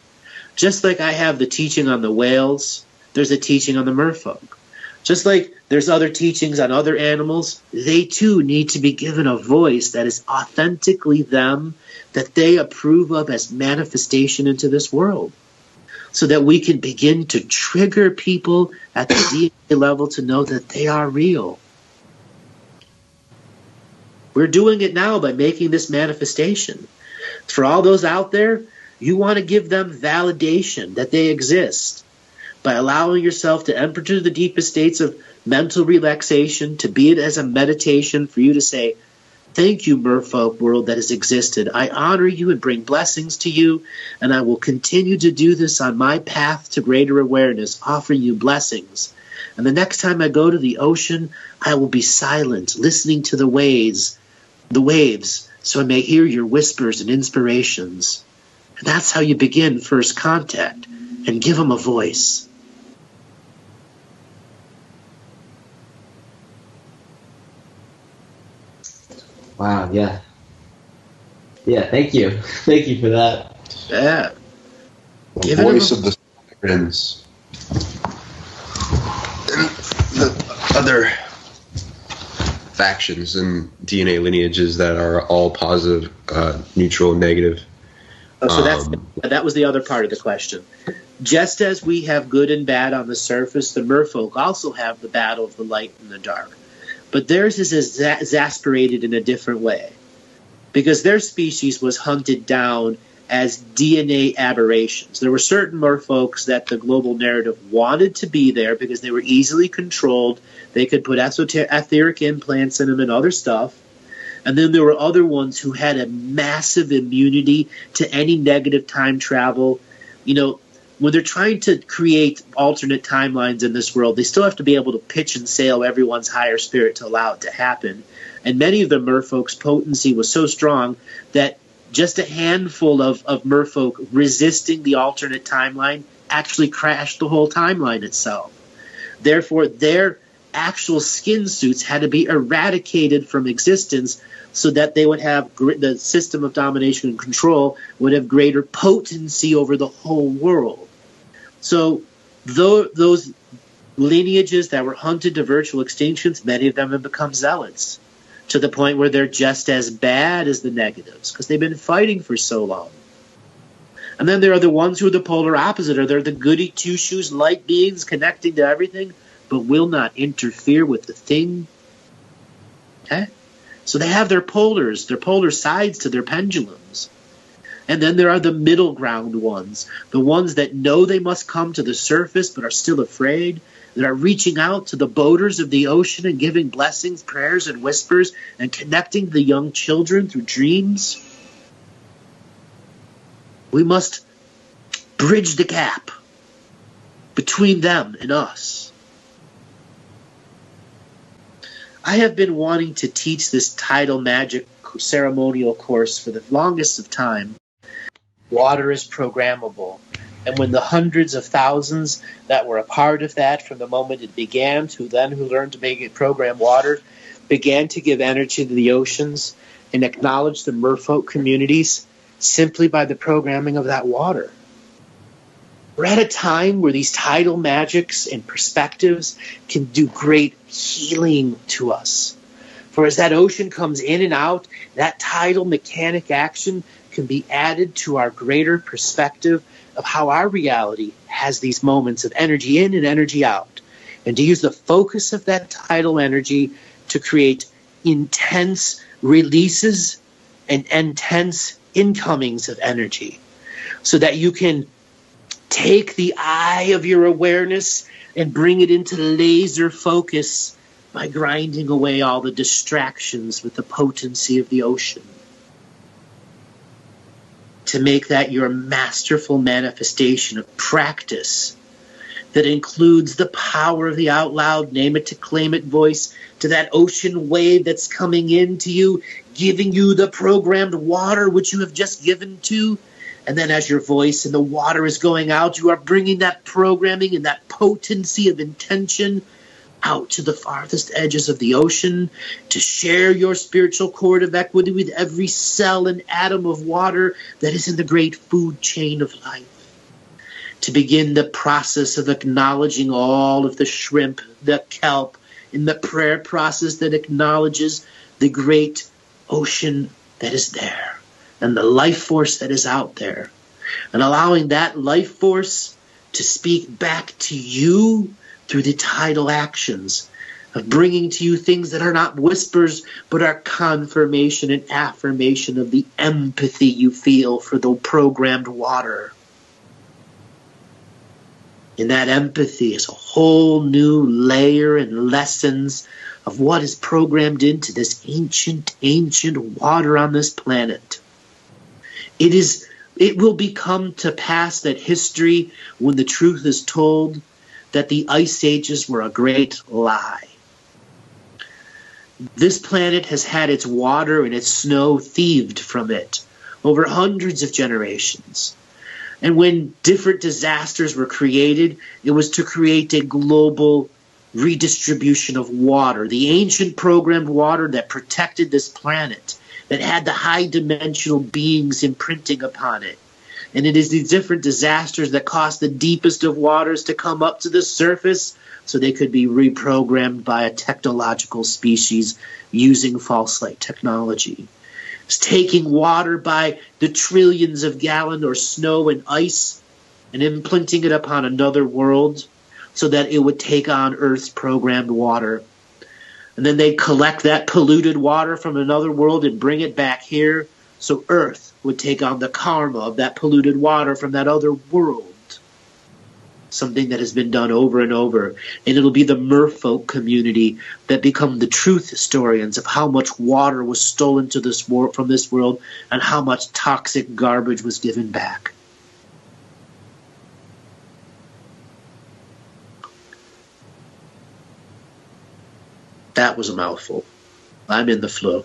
Just like I have the teaching on the whales, there's a teaching on the merfolk. Just like there's other teachings on other animals, they too need to be given a voice that is authentically them, that they approve of as manifestation into this world, so that we can begin to trigger people at the DNA level to know that they are real. We're doing it now by making this manifestation. For all those out there, You want to give them validation that they exist by allowing yourself to enter to the deepest states of mental relaxation, to be it as a meditation for you to say, thank you, Merfolk world that has existed. I honor you and bring blessings to you, and I will continue to do this on my path to greater awareness, offering you blessings. And the next time I go to the ocean, I will be silent, listening to the waves, so I may hear your whispers and inspirations. And that's how you begin first contact, and give them a voice. Wow, yeah. Yeah, thank you. Thank you for that. Yeah. The voice of the sirens. And the other factions and DNA lineages that are all positive, neutral, negative. Oh, so that was the other part of the question. Just as we have good and bad on the surface, the Merfolk also have the battle of the light and the dark. But theirs is exasperated in a different way, because their species was hunted down as DNA aberrations. There were certain Merfolks that the global narrative wanted to be there because they were easily controlled. They could put etheric implants in them and other stuff. And then there were other ones who had a massive immunity to any negative time travel. You know, when they're trying to create alternate timelines in this world, they still have to be able to pitch and sail everyone's higher spirit to allow it to happen. And many of the Merfolk's potency was so strong that just a handful of Merfolk resisting the alternate timeline actually crashed the whole timeline itself. Therefore, their actual skin suits had to be eradicated from existence so that they would have the system of domination and control would have greater potency over the whole world. So those lineages that were hunted to virtual extinctions, many of them have become zealots to the point where they're just as bad as the negatives because they've been fighting for so long. And then there are the ones who are the polar opposite, or they're the goody two-shoes light beings connecting to everything but will not interfere with the thing. Okay? So they have their polar sides to their pendulums. And then there are the middle ground ones, the ones that know they must come to the surface but are still afraid, that are reaching out to the boaters of the ocean and giving blessings, prayers, and whispers, and connecting the young children through dreams. We must bridge the gap between them and us. I have been wanting to teach this tidal magic ceremonial course for the longest of time. Water is programmable. And when the hundreds of thousands that were a part of that from the moment it began to then who learned to make it program water began to give energy to the oceans and acknowledge the Merfolk communities simply by the programming of that water. We're at a time where these tidal magics and perspectives can do great healing to us. For as that ocean comes in and out, that tidal mechanic action can be added to our greater perspective of how our reality has these moments of energy in and energy out. And to use the focus of that tidal energy to create intense releases and intense incomings of energy so that you can take the eye of your awareness and bring it into laser focus by grinding away all the distractions with the potency of the ocean. To make that your masterful manifestation of practice that includes the power of the out loud, name it to claim it voice to that ocean wave that's coming into you, giving you the programmed water which you have just given to. And then as your voice and the water is going out, you are bringing that programming and that potency of intention out to the farthest edges of the ocean to share your spiritual cord of equity with every cell and atom of water that is in the great food chain of life. To begin the process of acknowledging all of the shrimp, the kelp, in the prayer process that acknowledges the great ocean that is there and the life force that is out there. And allowing that life force to speak back to you through the tidal actions of bringing to you things that are not whispers, but are confirmation and affirmation of the empathy you feel for the programmed water. And that empathy is a whole new layer and lessons of what is programmed into this ancient, ancient water on this planet. It will become to pass that history, when the truth is told, that the ice ages were a great lie. This planet has had its water and its snow thieved from it over hundreds of generations. And when different disasters were created, it was to create a global redistribution of water, the ancient programmed water that protected this planet, that had the high dimensional beings imprinting upon it. And it is these different disasters that caused the deepest of waters to come up to the surface so they could be reprogrammed by a technological species using false light technology. It's taking water by the trillions of gallons or snow and ice and implanting it upon another world so that it would take on Earth's programmed water. And then they collect that polluted water from another world and bring it back here so Earth would take on the karma of that polluted water from that other world. Something that has been done over and over. And it'll be the Merfolk community that become the truth historians of how much water was stolen to this from this world and how much toxic garbage was given back. That was a mouthful. I'm in the flow.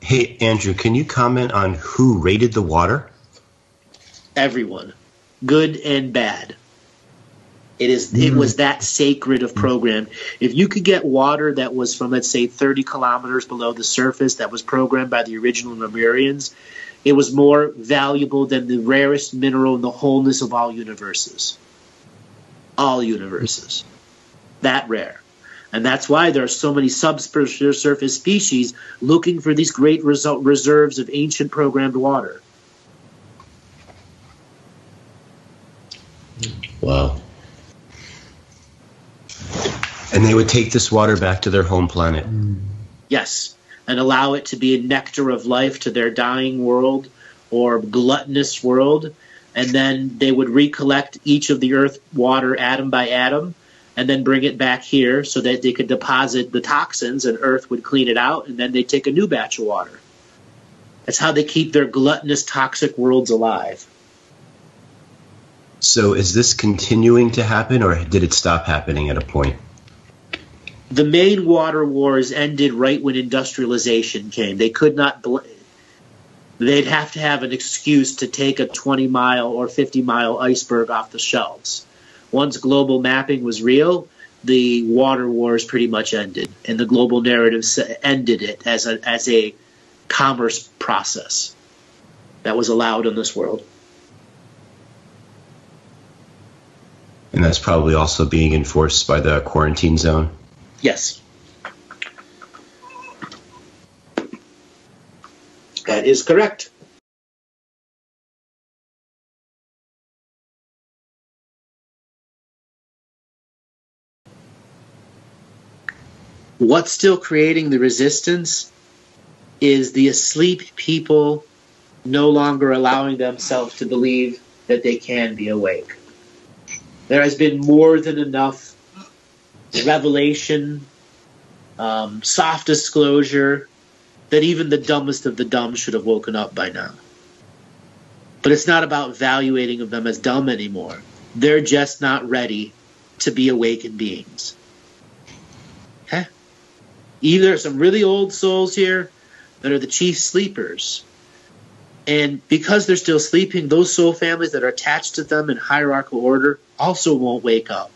Hey, Andrew, can you comment on who rated the water? Everyone, good and bad. It was that sacred of program. If you could get water that was from, let's say, 30 kilometers below the surface that was programmed by the original Lemurians, it was more valuable than the rarest mineral in the wholeness of all universes. All universes. That rare. And that's why there are so many subsurface species looking for these great reserves of ancient programmed water. Wow. And they would take this water back to their home planet. Yes, and allow it to be a nectar of life to their dying world or gluttonous world. And then they would recollect each of the earth water atom by atom and then bring it back here so that they could deposit the toxins and Earth would clean it out, and then they take a new batch of water. That's how they keep their gluttonous, toxic worlds alive. So is this continuing to happen, or did it stop happening at a point? The main water wars ended right when industrialization came. They could not... They'd have to have an excuse to take a 20-mile or 50-mile iceberg off the shelves. Once global mapping was real, the water wars pretty much ended, and the global narrative ended it as a commerce process that was allowed in this world. And that's probably also being enforced by the quarantine zone? Yes. That is correct. What's still creating the resistance is the asleep people no longer allowing themselves to believe that they can be awake. There has been more than enough revelation, soft disclosure, that even the dumbest of the dumb should have woken up by now. But it's not about evaluating of them as dumb anymore. They're just not ready to be awakened beings. Okay? Either there are some really old souls here that are the chief sleepers. And because they're still sleeping, those soul families that are attached to them in hierarchical order also won't wake up.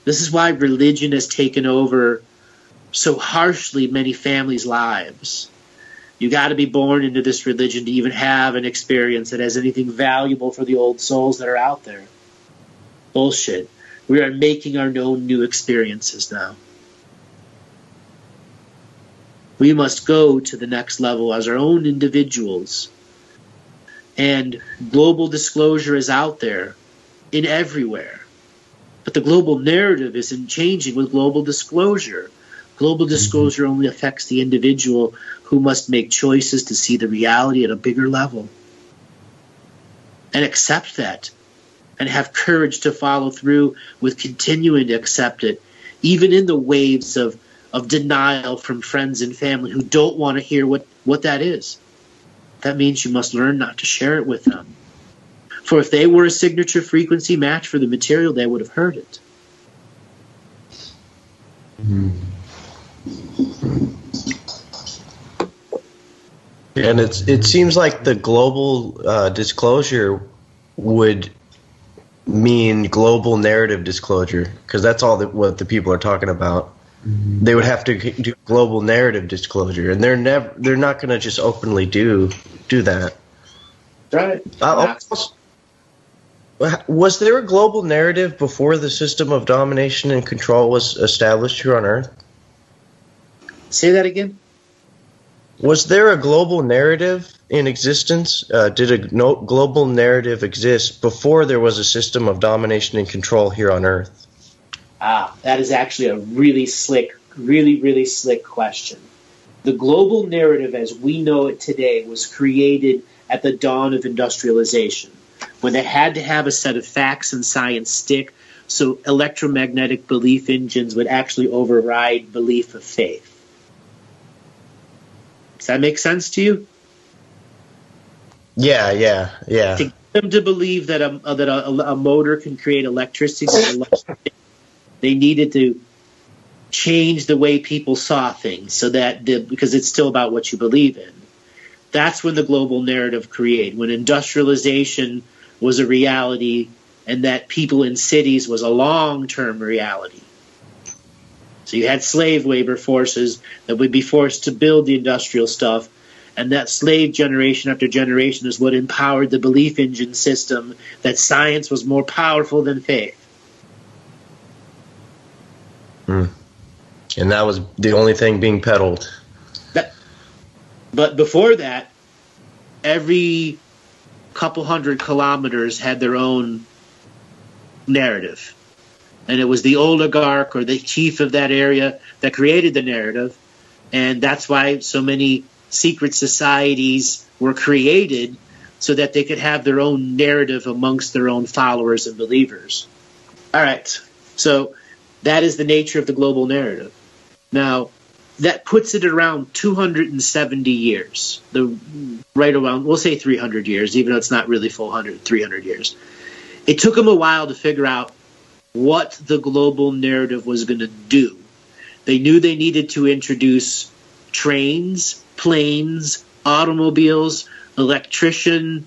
This is why religion has taken over so harshly many families' lives. You got to be born into this religion to even have an experience that has anything valuable for the old souls that are out there. Bullshit. We are making our own new experiences now. We must go to the next level as our own individuals. And global disclosure is out there in everywhere. But the global narrative isn't changing with global disclosure. Global disclosure only affects the individual who must make choices to see the reality at a bigger level and accept that and have courage to follow through with continuing to accept it, even in the waves of denial from friends and family who don't want to hear what that is. That means you must learn not to share it with them. For if they were a signature frequency match for the material, they would have heard it. And it seems like the global disclosure would mean global narrative disclosure, because that's all what the people are talking about. They would have to do global narrative disclosure, and they're not going to just openly do that. Right. Was there a global narrative before the system of domination and control was established here on Earth? Say that again? Was there a global narrative in existence? Did a global narrative exist before there was a system of domination and control here on Earth? That is actually a really slick question. The global narrative as we know it today was created at the dawn of industrialization, when they had to have a set of facts and science stick, so electromagnetic belief engines would actually override belief of faith. Does that make sense to you? Yeah. To get them to believe that a motor can create electricity, they needed to change the way people saw things, so that because it's still about what you believe in. That's when the global narrative created, when industrialization was a reality and that people in cities was a long-term reality. So you had slave labor forces that would be forced to build the industrial stuff, and that slave generation after generation is what empowered the belief engine system that science was more powerful than faith. And that was the only thing being peddled. But before that, every couple hundred kilometers had their own narrative. And it was the oligarch or the chief of that area that created the narrative. And that's why so many secret societies were created, so that they could have their own narrative amongst their own followers and believers. All right. So that is the nature of the global narrative. Now, that puts it around 270 years, right around, we'll say 300 years, even though it's not really full 300 years. It took them a while to figure out what the global narrative was going to do. They knew they needed to introduce trains, planes, automobiles, electricity,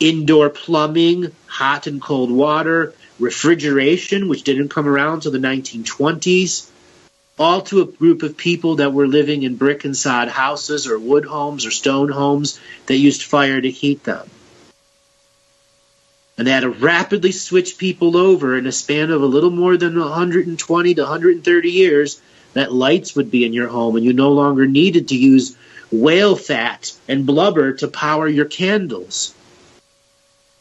indoor plumbing, hot and cold water, refrigeration, which didn't come around until the 1920s, all to a group of people that were living in brick and sod houses or wood homes or stone homes that used fire to heat them. And they had to rapidly switch people over in a span of a little more than 120 to 130 years, that lights would be in your home and you no longer needed to use whale fat and blubber to power your candles.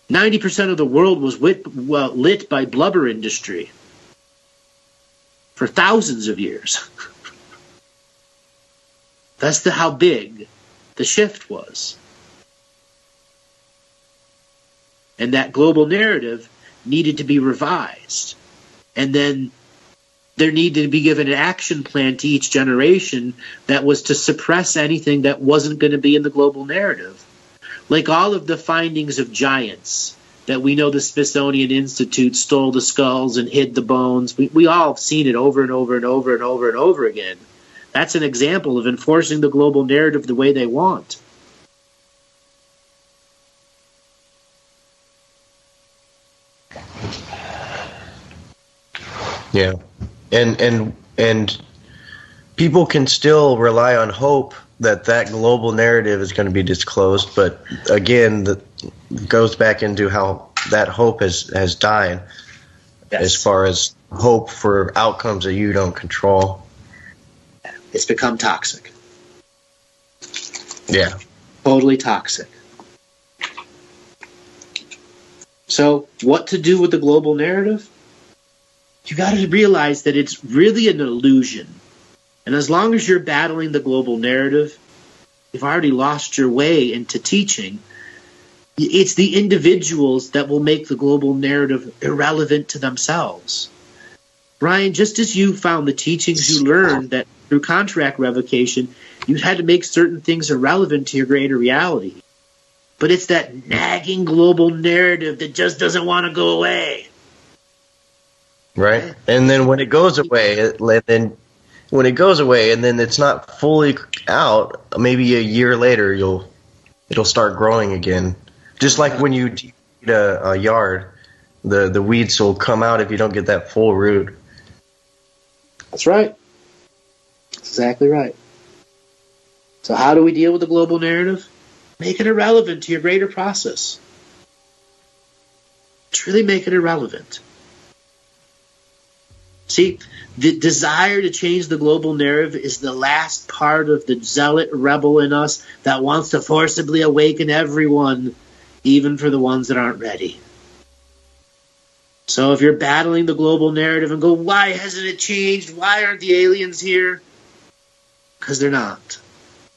90% of the world was lit by blubber industry for thousands of years. That's how big the shift was. And that global narrative needed to be revised. And then there needed to be given an action plan to each generation that was to suppress anything that wasn't going to be in the global narrative. Like all of the findings of giants that we know the Smithsonian Institute stole the skulls and hid the bones. We all have seen it over and over and over and over and over again. That's an example of enforcing the global narrative the way they want. Yeah. And people can still rely on hope that global narrative is going to be disclosed, but again, that goes back into how that hope has died. Yes. As far as hope for outcomes that you don't control. It's become toxic. Yeah. Totally toxic. So, what to do with the global narrative? You got to realize that it's really an illusion. And as long as you're battling the global narrative, you've already lost your way into teaching. It's the individuals that will make the global narrative irrelevant to themselves. Brian, just as you found the teachings you learned that through contract revocation, you had to make certain things irrelevant to your greater reality. But it's that nagging global narrative that just doesn't want to go away. Right. And then when it goes away, and then it's not fully out, maybe a year later it'll start growing again. Just like when you deweed a yard, the weeds will come out if you don't get that full root. That's right. That's exactly right. So how do we deal with the global narrative? Make it irrelevant to your greater process. Truly make it irrelevant. See, the desire to change the global narrative is the last part of the zealot rebel in us that wants to forcibly awaken everyone, even for the ones that aren't ready. So if you're battling the global narrative and go, why hasn't it changed? Why aren't the aliens here? Because they're not.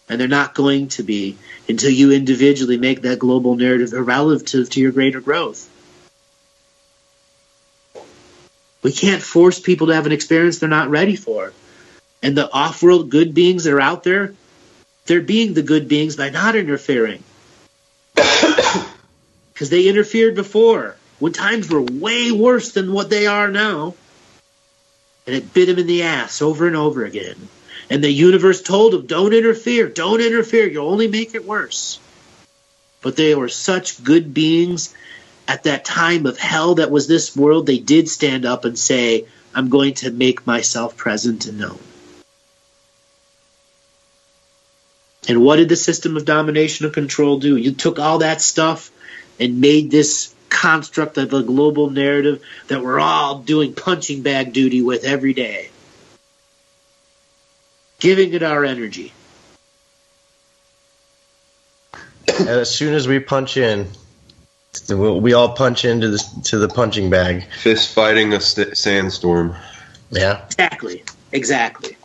And they're not going to be until you individually make that global narrative irrelevant to your greater growth. We can't force people to have an experience they're not ready for. And the off-world good beings that are out there, they're being the good beings by not interfering. Because they interfered before, when times were way worse than what they are now. And it bit them in the ass over and over again. And the universe told them, don't interfere, you'll only make it worse. But they were such good beings at that time of hell that was this world, they did stand up and say, I'm going to make myself present and known. And what did the system of domination and control do? You took all that stuff and made this construct of a global narrative that we're all doing punching bag duty with every day. Giving it our energy. And as soon as we punch in, we all punch into the punching bag. Fist fighting a sandstorm. Yeah. Exactly.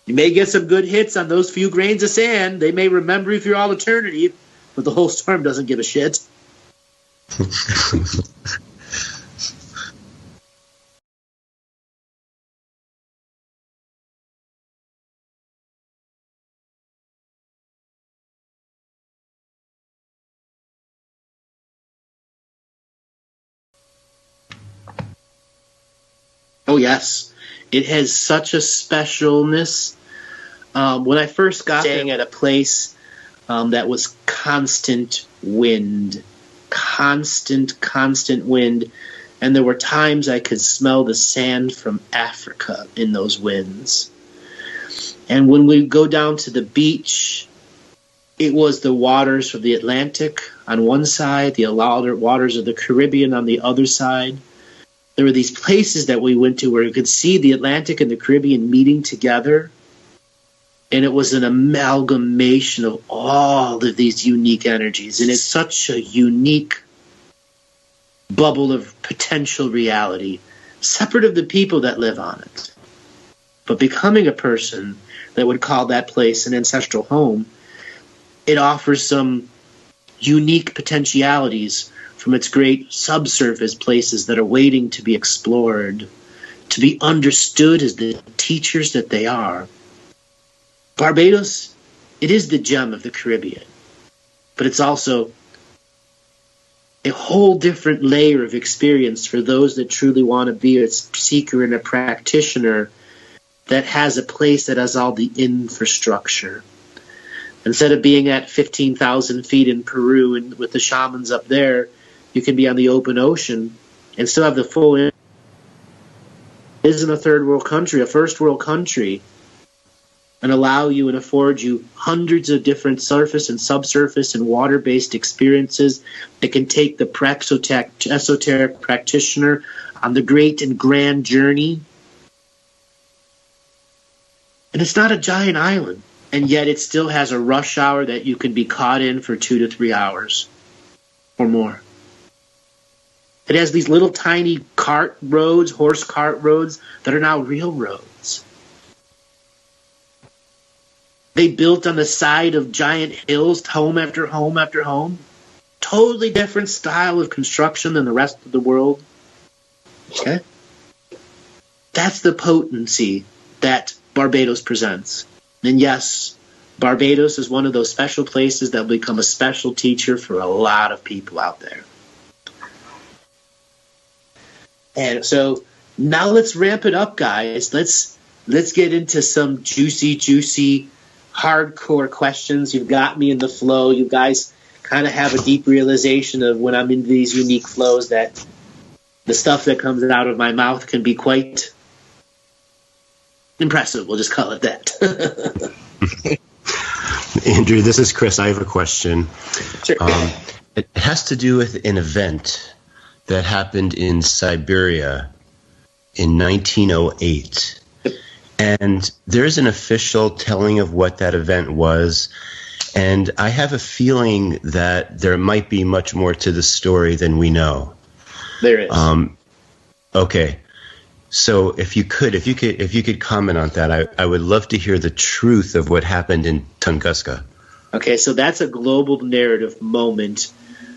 You may get some good hits on those few grains of sand. They may remember you for all eternity, but the whole storm doesn't give a shit. Oh, yes. It has such a specialness. When I first got staying at a place that was constant wind. Constant wind. And there were times I could smell the sand from Africa in those winds. And when we go down to the beach, it was the waters of the Atlantic on one side, the waters of the Caribbean on the other side. There were these places that we went to where you could see the Atlantic and the Caribbean meeting together. And it was an amalgamation of all of these unique energies. And it's such a unique bubble of potential reality, separate of the people that live on it. But becoming a person that would call that place an ancestral home, it offers some unique potentialities from its great subsurface places that are waiting to be explored, to be understood as the teachers that they are. Barbados, it is the gem of the Caribbean, but it's also a whole different layer of experience for those that truly want to be a seeker and a practitioner that has a place that has all the infrastructure. Instead of being at 15,000 feet in Peru and with the shamans up there, you can be on the open ocean and still have the full. It isn't a third world country, a first world country, and allow you and afford you hundreds of different surface and subsurface and water-based experiences that can take the esoteric practitioner on the great and grand journey. And it's not a giant island, and yet it still has a rush hour that you can be caught in for 2 to 3 hours or more. It has these little tiny cart roads, horse cart roads, that are now real roads. They built on the side of giant hills, home after home after home. Totally different style of construction than the rest of the world. Okay? That's the potency that Barbados presents. And yes, Barbados is one of those special places that will become a special teacher for a lot of people out there. And so now let's ramp it up, guys. Let's get into some juicy, hardcore questions. You've got me in the flow. You guys kind of have a deep realization of when I'm in these unique flows that the stuff that comes out of my mouth can be quite impressive. We'll just call it that. Andrew, this is Chris. I have a question. Sure. It has to do with an event that happened in Siberia in 1908. And there's an official telling of what that event was. And I have a feeling that there might be much more to the story than we know. There is. Okay. So if you could comment on that, I would love to hear the truth of what happened in Tunguska. Okay, so that's a global narrative moment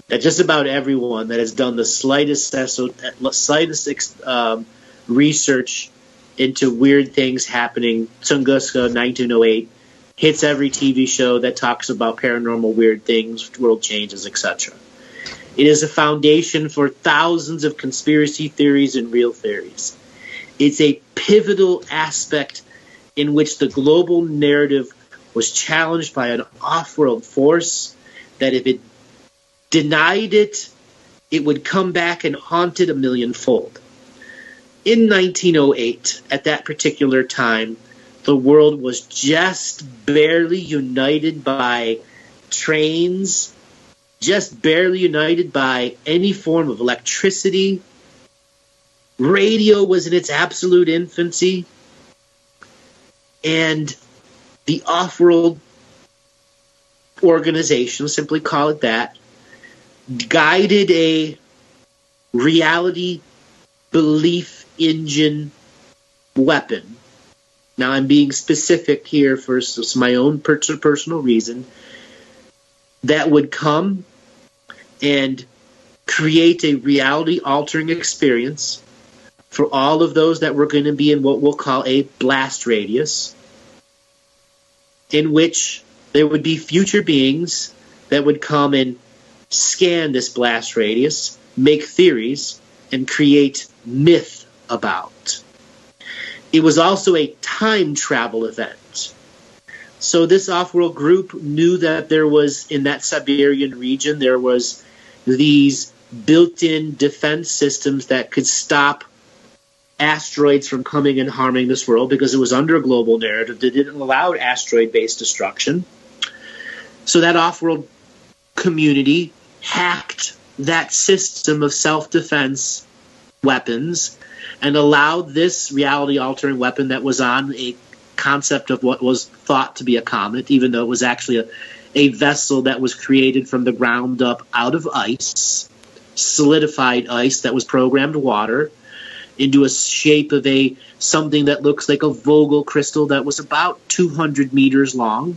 that just about everyone that has done the slightest research into weird things happening, Tunguska, 1908, hits every TV show that talks about paranormal weird things, world changes, etc. It is a foundation for thousands of conspiracy theories and real theories. It's a pivotal aspect in which the global narrative was challenged by an off-world force that if it denied it, it would come back and haunt it a millionfold. In 1908, at that particular time, the world was just barely united by trains, just barely united by any form of electricity. Radio was in its absolute infancy. And the off-world organization, simply call it that, guided a reality belief engine weapon. Now, I'm being specific here for my own personal reason, that would come and create a reality-altering experience for all of those that were going to be in what we'll call a blast radius, in which there would be future beings that would come and scan this blast radius, make theories, and create myth about. It was also a time travel event. So this off-world group knew that there was, in that Siberian region, there was these built-in defense systems that could stop asteroids from coming and harming this world, because it was under a global narrative that didn't allow asteroid-based destruction. So that off-world community hacked that system of self-defense weapons and allowed this reality-altering weapon that was on a concept of what was thought to be a comet, even though it was actually a vessel that was created from the ground up out of ice, solidified ice that was programmed water, into a shape of something that looks like a Vogel crystal that was about 200 meters long.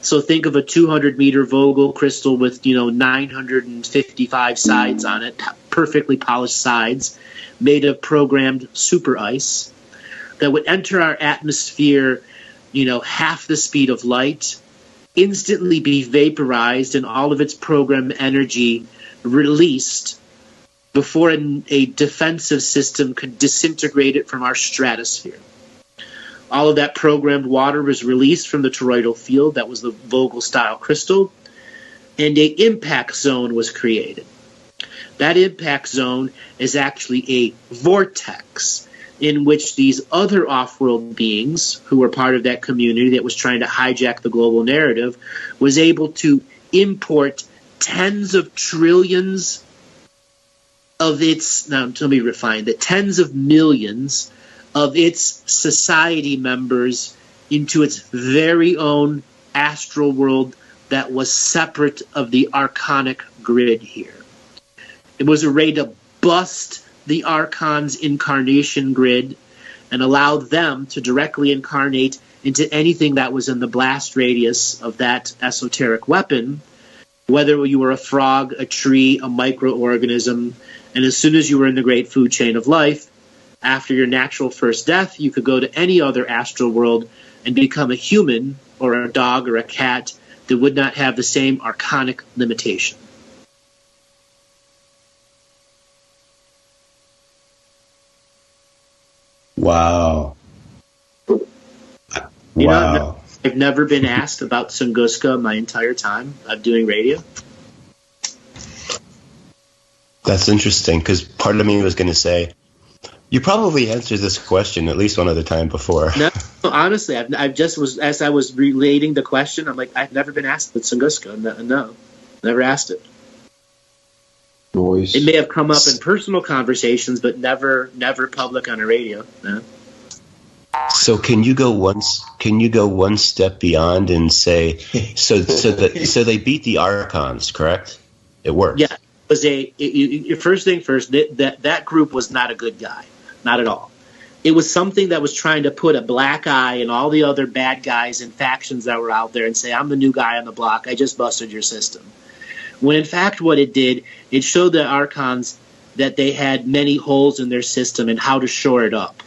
So think of a 200-meter Vogel crystal with 955 sides on it, perfectly polished sides, made of programmed super ice that would enter our atmosphere, half the speed of light, instantly be vaporized, and all of its programmed energy released before a defensive system could disintegrate it from our stratosphere. All of that programmed water was released from the toroidal field, that was the Vogel-style crystal, and an impact zone was created. That impact zone is actually a vortex in which these other off-world beings, who were part of that community that was trying to hijack the global narrative, was able to import tens of trillions of its, now let me refine that, tens of millions of its society members into its very own astral world that was separate of the archonic grid here. It was a way to bust the Archon's incarnation grid and allowed them to directly incarnate into anything that was in the blast radius of that esoteric weapon, whether you were a frog, a tree, a microorganism. And as soon as you were in the great food chain of life, after your natural first death, you could go to any other astral world and become a human or a dog or a cat that would not have the same archonic limitation. Wow. You Wow. know, I've never been asked about Tunguska my entire time of doing radio. That's interesting, because part of me was going to say, you probably answered this question at least one other time before. No, honestly, I've just was, as I was relating the question, I'm like, I've never been asked about Tunguska. No, never asked it. Noise. It may have come up in personal conversations, but never public on a radio. No. So can you go one step beyond and say, so they beat the Archons, correct? It worked. Yeah, it was your first thing first. That group was not a good guy, not at all. It was something that was trying to put a black eye in all the other bad guys and factions that were out there and say, I'm the new guy on the block. I just busted your system. When in fact what it did, it showed the Archons that they had many holes in their system and how to shore it up.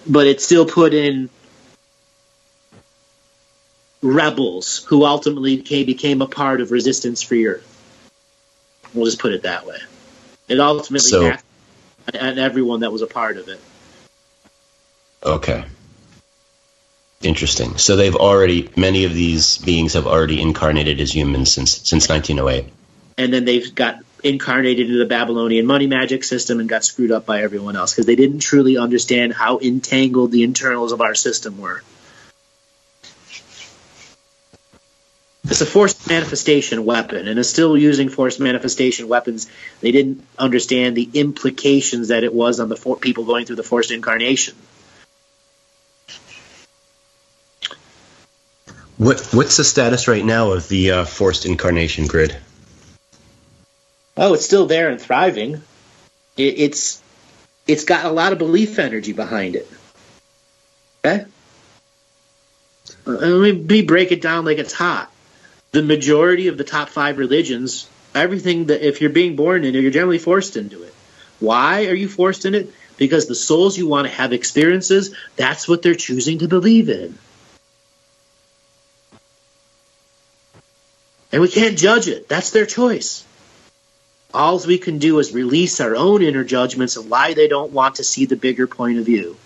But it still put in rebels who ultimately became a part of Resistance Free Earth. We'll just put it that way. It ultimately acted on everyone that was a part of it. Okay. Interesting. So many of these beings have already incarnated as humans since 1908. And then they've got incarnated into the Babylonian money magic system and got screwed up by everyone else because they didn't truly understand how entangled the internals of our system were. It's a forced manifestation weapon, and it's still using forced manifestation weapons. They didn't understand the implications that it was on the people going through the forced incarnation. What's the status right now of the forced incarnation grid? Oh, it's still there and thriving. It's got a lot of belief energy behind it. Okay? Let me break it down like it's hot. The majority of the top 5 religions, everything that if you're being born in it, you're generally forced into it. Why are you forced in it? Because the souls you want to have experiences, that's what they're choosing to believe in. And we can't judge it. That's their choice. All we can do is release our own inner judgments of why they don't want to see the bigger point of view.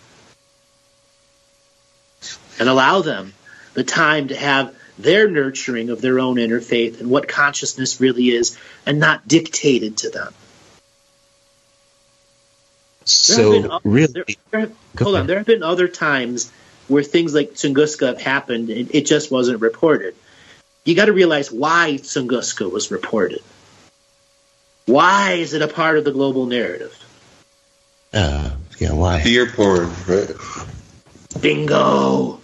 And allow them the time to have their nurturing of their own inner faith and what consciousness really is, and not dictated to them. So there have been other times where things like Tunguska have happened and it just wasn't reported. You got to realize why Tunguska was reported. Why is it a part of the global narrative? Why? Fear porn, right? Bingo.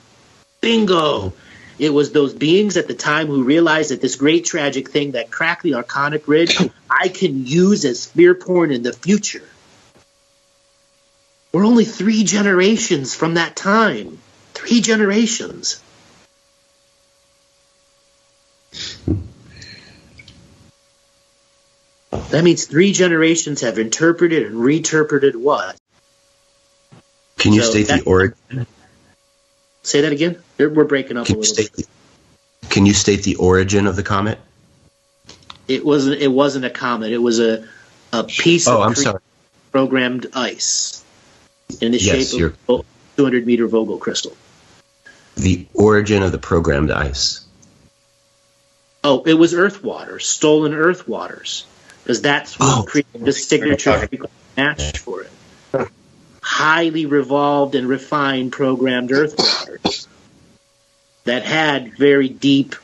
It was those beings at the time who realized that this great tragic thing that cracked the archonic grid, I can use as fear porn in the future. We're only 3 generations from that time. 3 generations. That means 3 generations have interpreted and reinterpreted what? Can you state the origin? Say that again? We're breaking up a little bit. Can you state the origin of the comet? It wasn't a comet. It was a piece of programmed ice in the shape of a 200-meter Vogel crystal. The origin of the programmed ice. Oh, it was earth waters, stolen earth waters. Because that's what created the signature match for it. Highly revolved and refined programmed earth waters that had very deep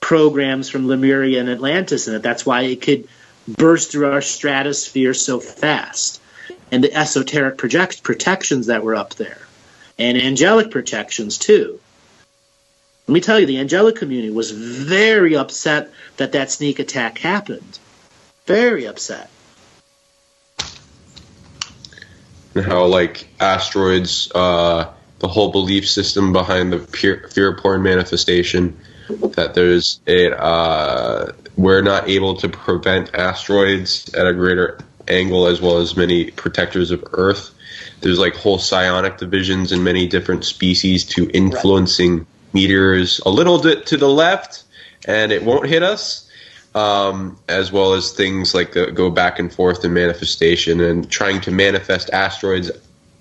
programs from Lemuria and Atlantis in it. That's why it could burst through our stratosphere so fast. And the esoteric protections that were up there. And angelic protections, too. Let me tell you, the angelic community was very upset that sneak attack happened. Very upset. And how, like, asteroids, the whole belief system behind the fear porn manifestation, that there's we're not able to prevent asteroids at a greater angle, as well as many protectors of Earth. There's like whole psionic divisions in many different species to influencing meteors a little bit to the left, and it won't hit us, as well as things like go back and forth in manifestation and trying to manifest asteroids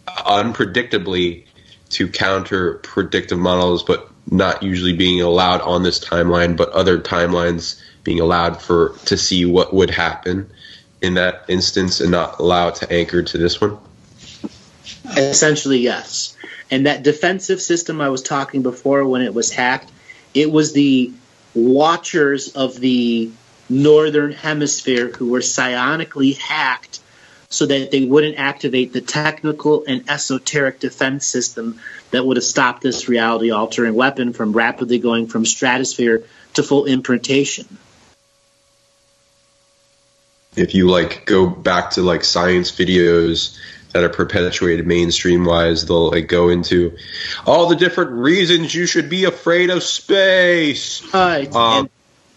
unpredictably to counter predictive models, but not usually being allowed on this timeline, but other timelines being allowed to see what would happen in that instance and not allow it to anchor to this one? Essentially, yes. And that defensive system I was talking before, when it was hacked, it was the watchers of the northern hemisphere who were psionically hacked so that they wouldn't activate the technical and esoteric defense system that would have stopped this reality-altering weapon from rapidly going from stratosphere to full imprintation. If you like go back to like science videos that are perpetuated mainstream-wise, they'll like go into all the different reasons you should be afraid of space. And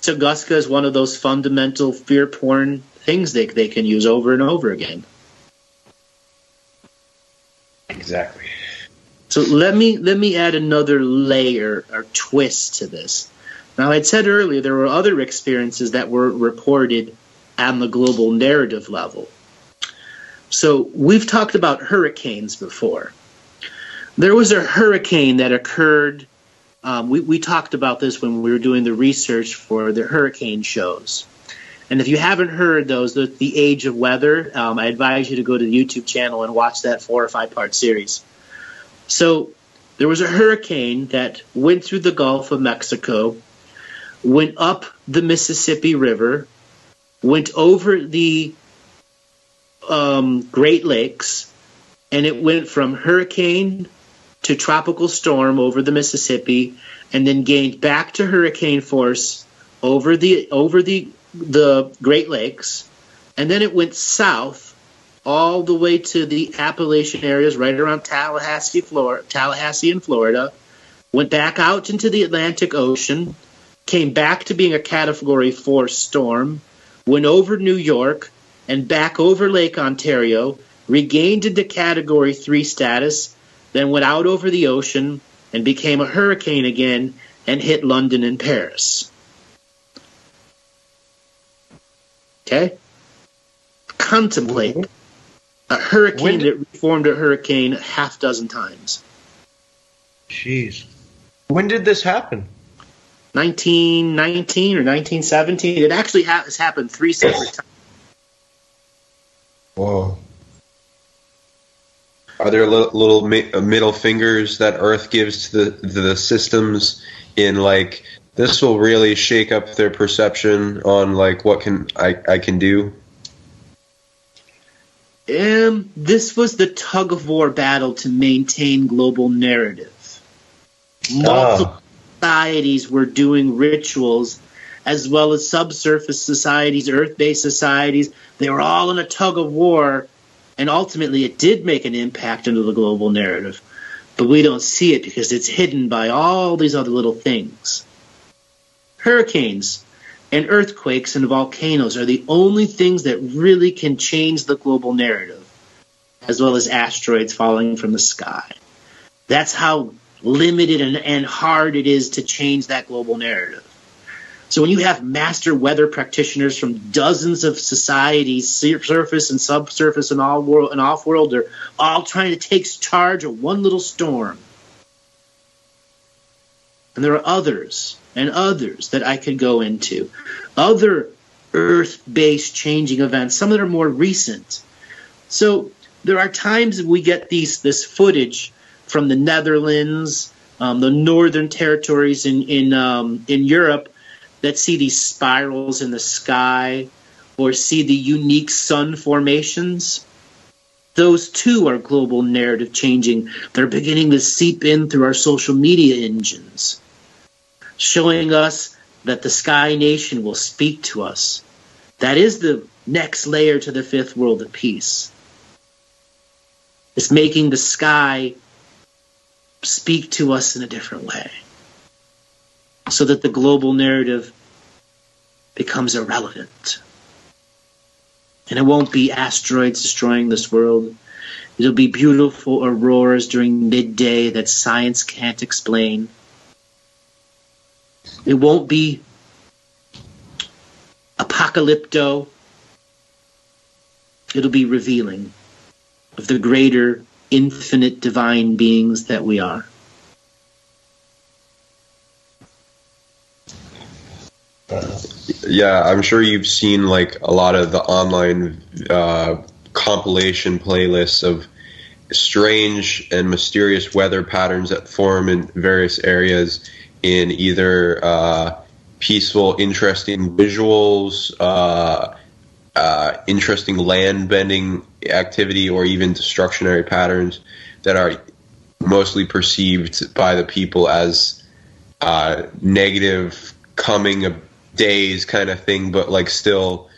Tunguska is one of those fundamental fear porn things they can use over and over again. Exactly. So let me add another layer or twist to this. Now, I'd said earlier there were other experiences that were reported on the global narrative level. So we've talked about hurricanes before. There was a hurricane that occurred. We talked about this when we were doing the research for the hurricane shows. And if you haven't heard those, the Age of Weather, I advise you to go to the YouTube channel and watch that 4 or 5 part series. So there was a hurricane that went through the Gulf of Mexico, went up the Mississippi River, went over the Great Lakes, and it went from hurricane to tropical storm over the Mississippi, and then gained back to hurricane force over the Great Lakes, and then it went south all the way to the Appalachian areas right around Tallahassee in Florida, went back out into the Atlantic Ocean, came back to being a Category 4 storm, went over New York and back over Lake Ontario, regained into Category 3 status, then went out over the ocean and became a hurricane again and hit London and Paris. Okay? Contemplate a hurricane that reformed a hurricane 6 times. Jeez. When did this happen? 1919 or 1917. It actually has happened 3 separate times. Whoa. Are there little middle fingers that Earth gives to the systems in like, this will really shake up their perception on like what I can do? This was the tug of war battle to maintain global narrative. Multiple societies were doing rituals, as well as subsurface societies, earth-based societies. They were all in a tug of war, and ultimately it did make an impact into the global narrative. But we don't see it because it's hidden by all these other little things. Hurricanes and earthquakes and volcanoes are the only things that really can change the global narrative, as well as asteroids falling from the sky. That's how limited and hard it is to change that global narrative. So when you have master weather practitioners from dozens of societies, surface and subsurface and off-world, they're all trying to take charge of one little storm. And there are others and others that I could go into. Other Earth-based changing events, some that are more recent. So there are times that we get this footage from the Netherlands, the northern territories in Europe, that see these spirals in the sky or see the unique sun formations. Those too are global narrative changing. They're beginning to seep in through our social media engines, showing us that the Sky Nation will speak to us. That is the next layer to the fifth world of peace. It's making the sky speak to us in a different way so that the global narrative becomes irrelevant. And it won't be asteroids destroying this world. It'll be beautiful auroras during midday that science can't explain. It won't be apocalypto. It'll be revealing of the greater, infinite divine beings that we are. Yeah, I'm sure you've seen like a lot of the online compilation playlists of strange and mysterious weather patterns that form in various areas in either peaceful, interesting visuals, interesting land bending activity, or even destructionary patterns that are mostly perceived by the people as negative coming of days kind of thing, but like still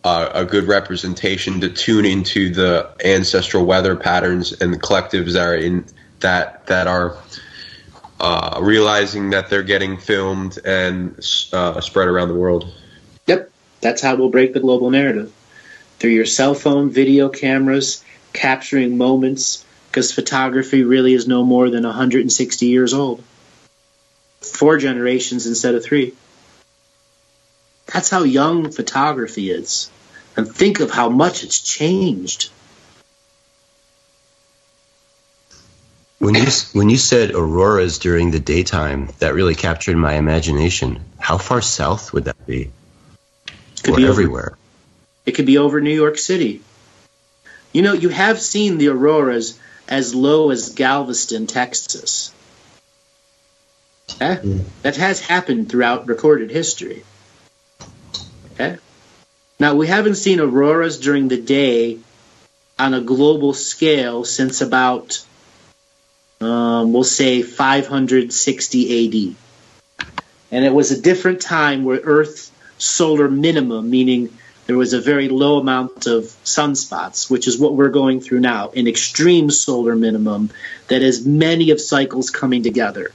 a good representation to tune into the ancestral weather patterns and the collectives that are in that are realizing that they're getting filmed and spread around the world. Yep, that's how we'll break the global narrative. Through your cell phone, video cameras, capturing moments, because photography really is no more than 160 years old. 4 generations instead of 3. That's how young photography is. And think of how much it's changed. When you said auroras during the daytime, that really captured my imagination. How far south would that be? Could be everywhere. It could be over New York City. You know, you have seen the auroras as low as Galveston, Texas. That has happened throughout recorded history. Okay? Now, we haven't seen auroras during the day on a global scale since about, we'll say, 560 AD. And it was a different time where Earth's solar minimum, meaning there was a very low amount of sunspots, which is what we're going through now, an extreme solar minimum that has many of cycles coming together.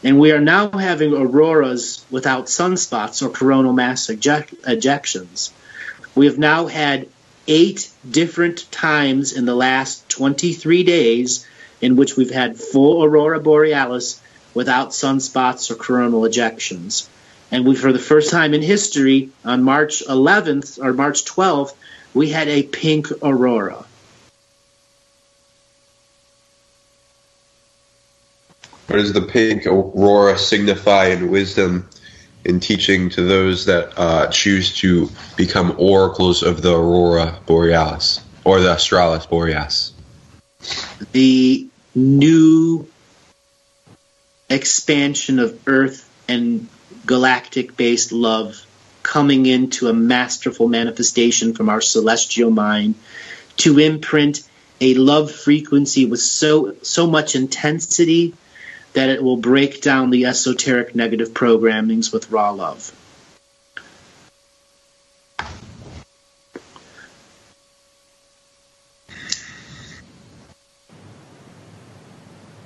And we are now having auroras without sunspots or coronal mass ejections. We have now had 8 different times in the last 23 days in which we've had full aurora borealis without sunspots or coronal ejections. And we, for the first time in history, on March 11th or March 12th, we had a pink aurora. What does the pink aurora signify in wisdom in teaching to those that choose to become oracles of the aurora borealis or the australis borealis? The new expansion of Earth and galactic-based love coming into a masterful manifestation from our celestial mind to imprint a love frequency with so much intensity that it will break down the esoteric negative programmings with raw love.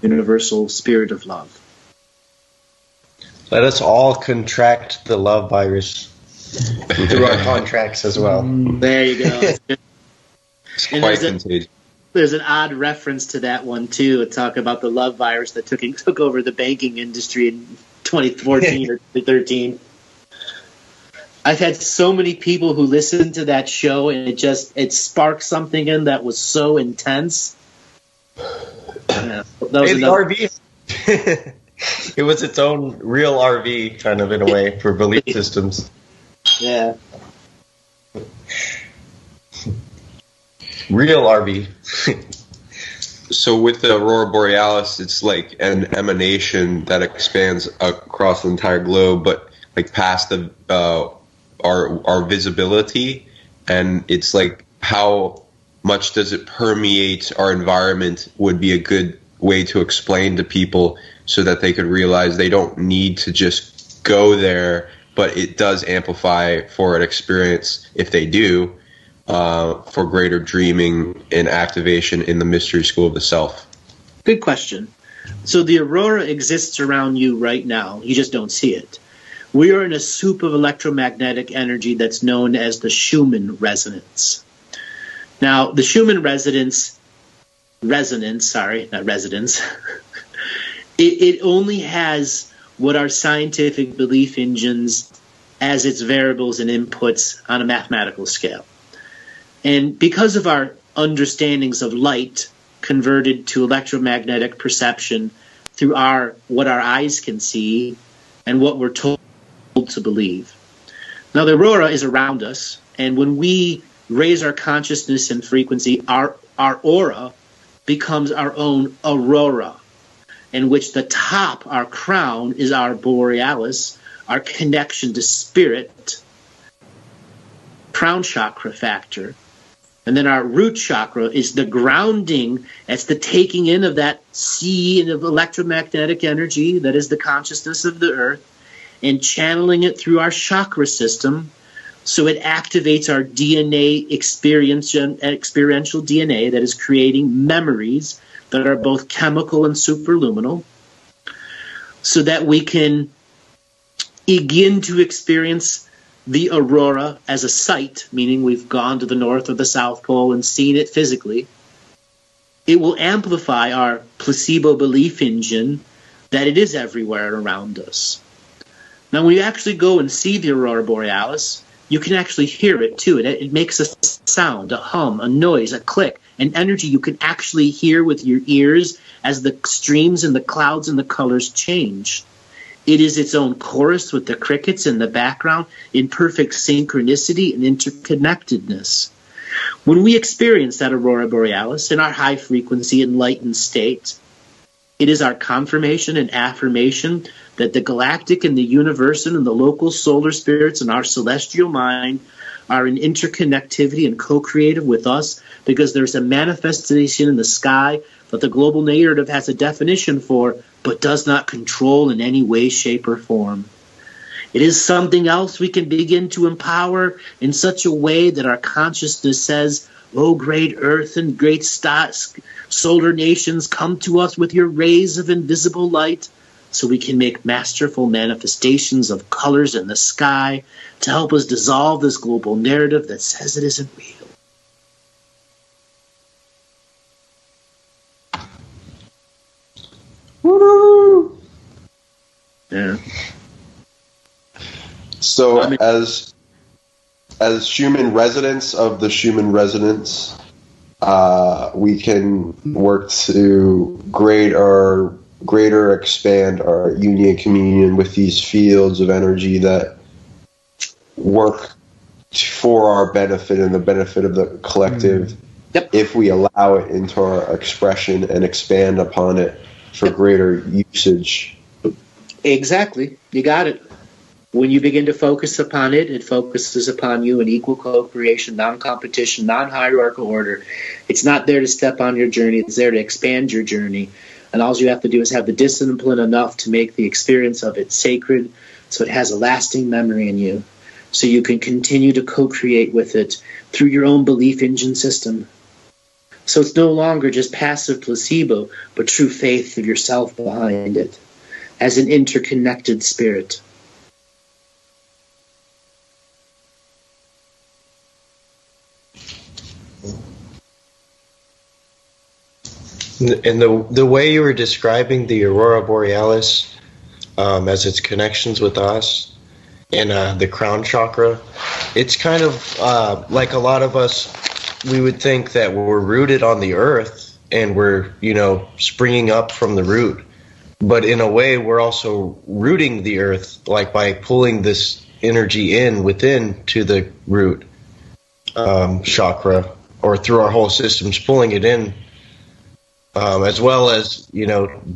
Universal spirit of love. Let us all contract the love virus through our contracts as well. There you go. It's quite contagious. There's an odd reference to that one, too. It talk about the love virus that took over the banking industry in 2014 or 2013. I've had so many people who listened to that show, and it sparked something in that was so intense. Yeah, the RV. It was its own real RV, kind of, in a way, for belief systems. Yeah. Real RV. So with the aurora borealis, it's like an emanation that expands across the entire globe, but like past the our visibility, and it's like how much does it permeate our environment would be a good way to explain to people so that they could realize they don't need to just go there, but it does amplify for an experience if they do, for greater dreaming and activation in the mystery school of the self. Good question. So the aurora exists around you right now. You just don't see it. We are in a soup of electromagnetic energy that's known as the Schumann resonance. Now, the Schumann resonance, it only has what are scientific belief engines as its variables and inputs on a mathematical scale. And because of our understandings of light converted to electromagnetic perception through what our eyes can see and what we're told to believe. Now, the aurora is around us, and when we raise our consciousness and frequency, our aura becomes our own aurora, in which the top, our crown, is our borealis, our connection to spirit, crown chakra factor. And then our root chakra is the grounding, that's the taking in of that sea of electromagnetic energy that is the consciousness of the earth, and channeling it through our chakra system so it activates our DNA experiential DNA that is creating memories that are both chemical and superluminal, so that we can begin to experience the aurora as a sight, meaning we've gone to the North or the South Pole and seen it physically. It will amplify our placebo belief engine that it is everywhere around us. Now, when you actually go and see the aurora borealis, you can actually hear it too. It makes a sound, a hum, a noise, a click, an energy you can actually hear with your ears as the streams and the clouds and the colors change. It is its own chorus with the crickets in the background in perfect synchronicity and interconnectedness. When we experience that aurora borealis in our high-frequency enlightened state, it is our confirmation and affirmation that the galactic and the universal and the local solar spirits and our celestial mind are in interconnectivity and co-creative with us, because there's a manifestation in the sky that the global narrative has a definition for, but does not control in any way, shape, or form. It is something else we can begin to empower in such a way that our consciousness says, "O great earth and great stars, solar nations, come to us with your rays of invisible light," so we can make masterful manifestations of colors in the sky to help us dissolve this global narrative that says it isn't real. Woo! Yeah. So, as Schumann residents of the Schumann resonance, we can work to greater expand our union communion with these fields of energy that work for our benefit and the benefit of the collective. Yep. If we allow it into our expression and expand upon it for greater usage. Exactly. You got it. When you begin to focus upon it, it focuses upon you in equal co-creation, non-competition, non-hierarchical order. It's not there to step on your journey. It's there to expand your journey. And all you have to do is have the discipline enough to make the experience of it sacred, so it has a lasting memory in you, so you can continue to co-create with it through your own belief engine system. So it's no longer just passive placebo, but true faith of yourself behind it, as an interconnected spirit. And the way you were describing the aurora borealis as its connections with us and the crown chakra, it's kind of like a lot of us, we would think that we're rooted on the earth and we're, springing up from the root. But in a way, we're also rooting the earth, like by pulling this energy within to the root chakra, or through our whole systems, pulling it in. As well as,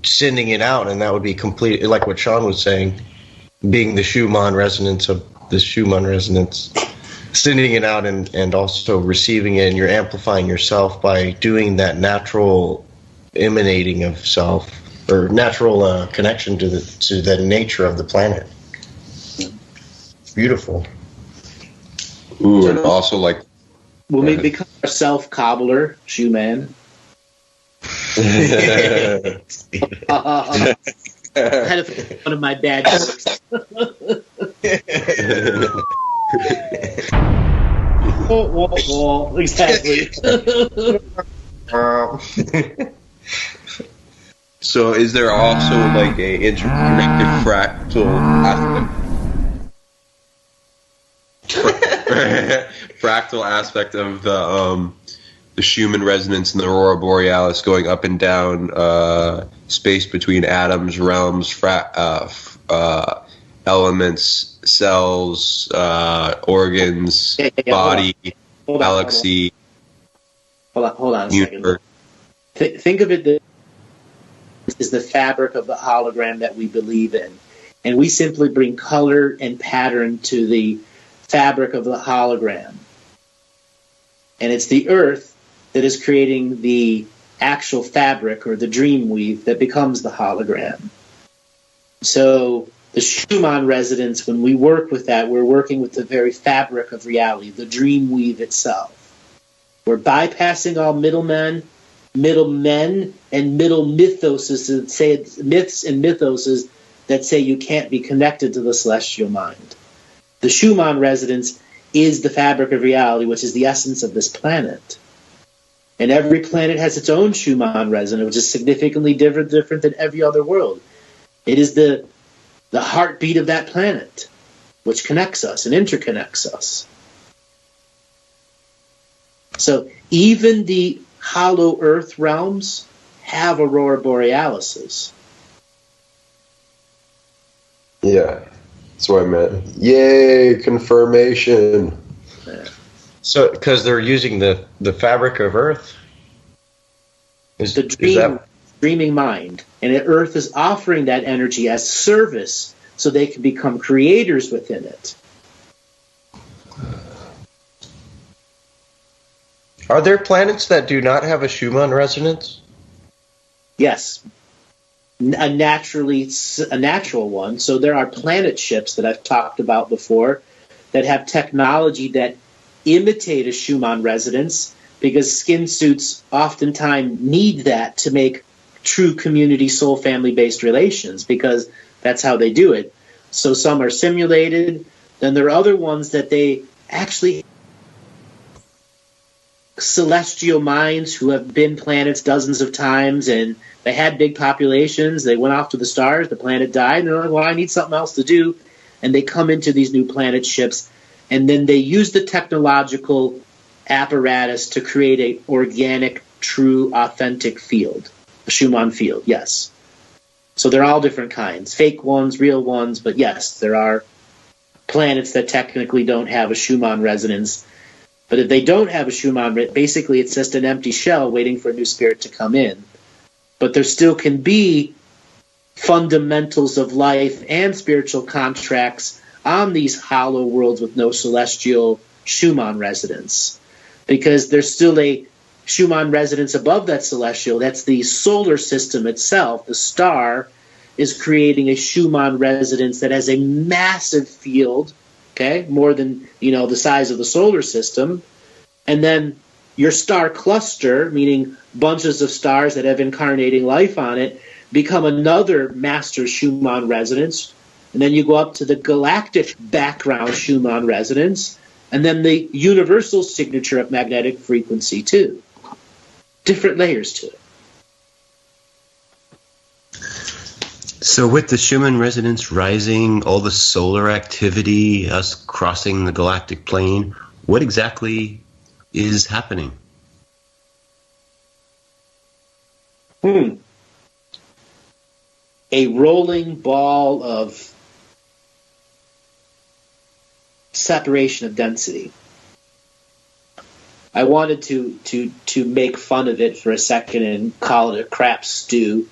sending it out, and that would be complete, like what Sean was saying, being the Schumann resonance of the Schumann resonance, sending it out and also receiving it, and you're amplifying yourself by doing that natural emanating of self, or natural connection to the nature of the planet. beautiful. Ooh, and also like when we become our self-cobbler, Schumann. I had one of my bad jokes. Exactly. So is there also like a interconnected fractal aspect of the Schumann resonance and the aurora borealis going up and down space between atoms, realms, elements, cells, organs, body, galaxy. Hold on a second. Think of it as the fabric of the hologram that we believe in. And we simply bring color and pattern to the fabric of the hologram. And it's the Earth that is creating the actual fabric or the dream weave that becomes the hologram. So the Schumann resonance, when we work with that, we're working with the very fabric of reality, the dream weave itself. We're bypassing all middlemen, and middle mythoses that say myths and mythoses that say you can't be connected to the celestial mind. The Schumann resonance is the fabric of reality, which is the essence of this planet. And every planet has its own Schumann resonance, which is significantly different than every other world. It is the heartbeat of that planet, which connects us and interconnects us. So even the hollow Earth realms have aurora borealises. Yeah, that's what I meant. Yay, confirmation. Yeah. So, because they're using the fabric of Earth? Dreaming mind. And Earth is offering that energy as service so they can become creators within it. Are there planets that do not have a Schumann resonance? Yes. A natural one. So there are planet ships that I've talked about before that have technology that imitate a Schumann resonance, because skin suits oftentimes need that to make true community soul family based relations, because that's how they do it. So some are simulated. Then there are other ones that they actually celestial minds who have been planets dozens of times, and they had big populations. They went off to the stars. The planet died. And they're like, well, I need something else to do. And they come into these new planet ships, and then they use the technological apparatus to create a organic, true, authentic field, a Schumann field, yes. So they're all different kinds, fake ones, real ones, but yes, there are planets that technically don't have a Schumann resonance. But if they don't have a Schumann, basically it's just an empty shell waiting for a new spirit to come in. But there still can be fundamentals of life and spiritual contracts on these hollow worlds with no celestial Schumann resonance, because there's still a Schumann resonance above that celestial. That's the solar system itself. The star is creating a Schumann resonance that has a massive field, okay, more than the size of the solar system. And then your star cluster, meaning bunches of stars that have incarnating life on it, become another master Schumann resonance. And then you go up to the galactic background Schumann resonance, and then the universal signature of magnetic frequency too. Different layers to it. So with the Schumann resonance rising, all the solar activity, us crossing the galactic plane, what exactly is happening? A rolling ball of separation of density. I wanted to make fun of it for a second and call it a crap stew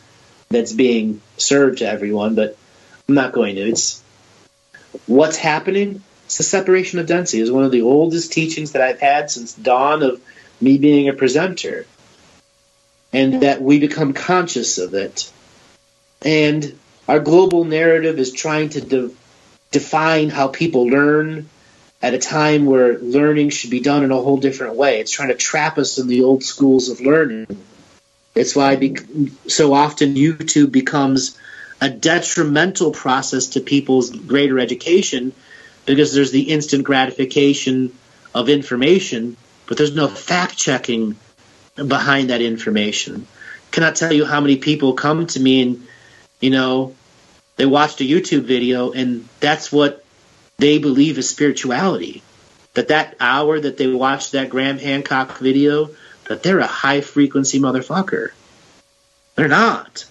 that's being served to everyone, but I'm not going to. It's what's happening. It's the separation of density. It's one of the oldest teachings that I've had since dawn of me being a presenter, and that we become conscious of it. And our global narrative is trying to define how people learn at a time where learning should be done in a whole different way. It's trying to trap us in the old schools of learning. It's why so often YouTube becomes a detrimental process to people's greater education, because there's the instant gratification of information, but there's no fact-checking behind that information. Cannot tell you how many people come to me and, they watched a YouTube video and that's what they believe is spirituality. That hour that they watched that Graham Hancock video, that they're a high-frequency motherfucker. They're not.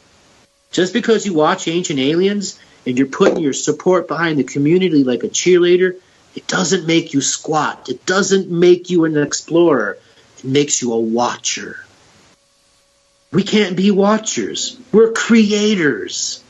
Just because you watch Ancient Aliens and you're putting your support behind the community like a cheerleader, it doesn't make you squat. It doesn't make you an explorer. It makes you a watcher. We can't be watchers. We're creators.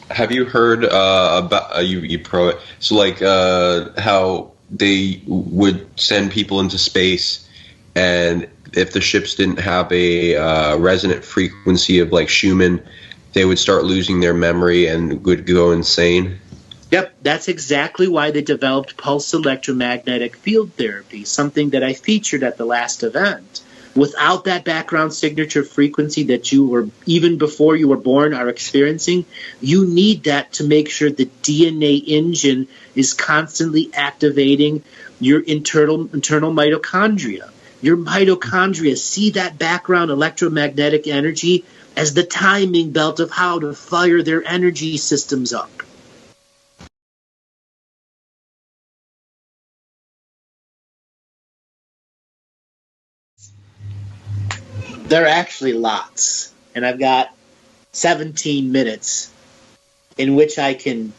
Have you heard about you pro? So like how they would send people into space, and if the ships didn't have a resonant frequency of like Schumann, they would start losing their memory and would go insane. Yep, that's exactly why they developed pulse electromagnetic field therapy, something that I featured at the last event. Without that background signature frequency that you were, even before you were born, are experiencing, you need that to make sure the DNA engine is constantly activating your internal mitochondria. Your mitochondria see that background electromagnetic energy as the timing belt of how to fire their energy systems up. There are actually lots, and I've got 17 minutes in which I can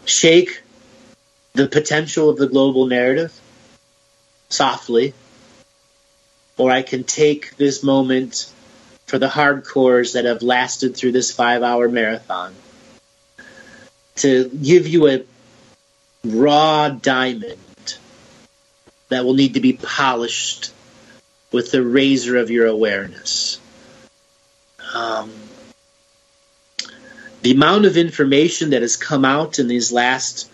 shake the potential of the global narrative softly, or I can take this moment for the hardcores that have lasted through this 5-hour marathon to give you a raw diamond that will need to be polished with the razor of your awareness. The amount of information that has come out in these last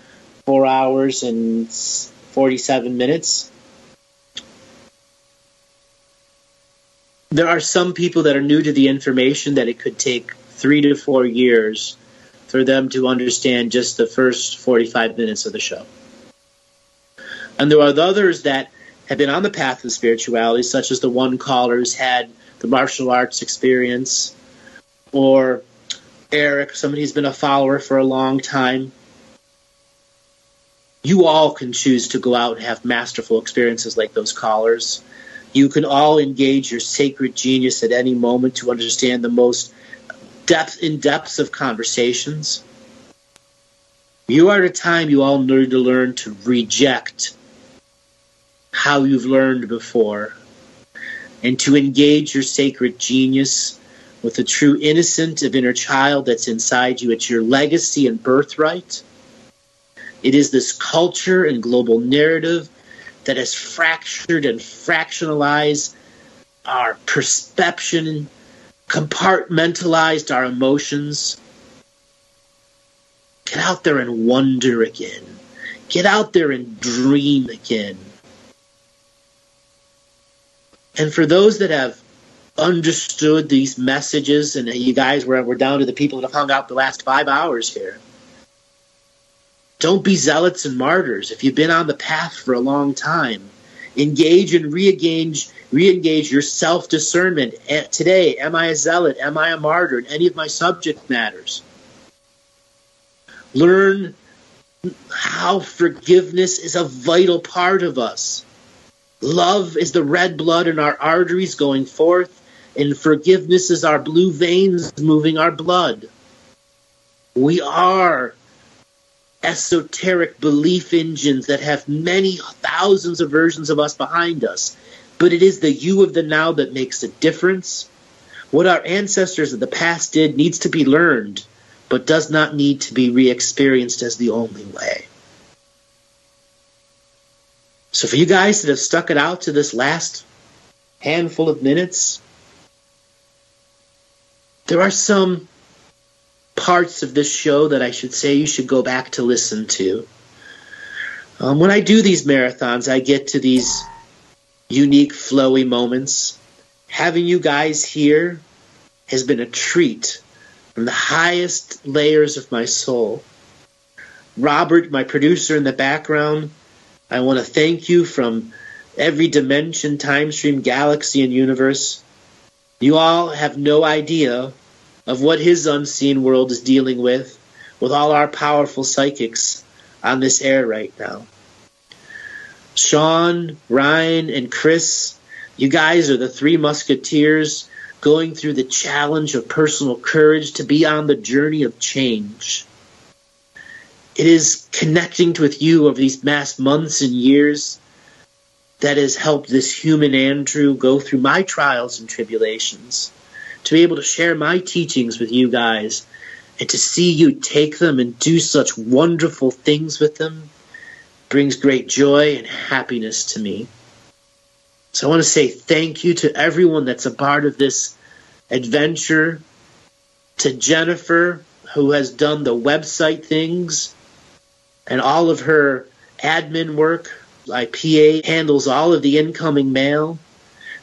4 hours and 47 minutes, there are some people that are new to the information that it could take 3 to 4 years for them to understand just the first 45 minutes of the show. And there are others that have been on the path of spirituality, such as the one caller who's had the martial arts experience, or Eric, somebody who's been a follower for a long time. You all can choose to go out and have masterful experiences like those callers. You can all engage your sacred genius at any moment to understand the most depths of conversations. You are at a time you all need to learn to reject how you've learned before, and to engage your sacred genius with the true innocent of inner child that's inside you. It's your legacy and birthright. It is this culture and global narrative that has fractured and fractionalized our perception, compartmentalized our emotions. Get out there and wonder again. Get out there and dream again. And for those that have understood these messages, and you guys, we're down to the people that have hung out the last 5 hours here, don't be zealots and martyrs. If you've been on the path for a long time, engage and re-engage your self-discernment. Today, am I a zealot? Am I a martyr in any of my subject matters? Learn how forgiveness is a vital part of us. Love is the red blood in our arteries going forth, and forgiveness is our blue veins moving our blood. We are esoteric belief engines that have many thousands of versions of us behind us, but it is the you of the now that makes a difference. What our ancestors of the past did needs to be learned, but does not need to be re-experienced as the only way. So for you guys that have stuck it out to this last handful of minutes, there are some parts of this show that I should say you should go back to listen to. When I do these marathons, I get to these unique, flowy moments. Having you guys here has been a treat from the highest layers of my soul. Robert, my producer in the background, I want to thank you from every dimension, time stream, galaxy, and universe. You all have no idea of what his unseen world is dealing with all our powerful psychics on this air right now. Sean, Ryan, and Chris, you guys are the three musketeers going through the challenge of personal courage to be on the journey of change. It is connecting with you over these past months and years that has helped this human Andrew go through my trials and tribulations, to be able to share my teachings with you guys, and to see you take them and do such wonderful things with them brings great joy and happiness to me. So I want to say thank you to everyone that's a part of this adventure, to Jennifer, who has done the website things and all of her admin work. My PA handles all of the incoming mail.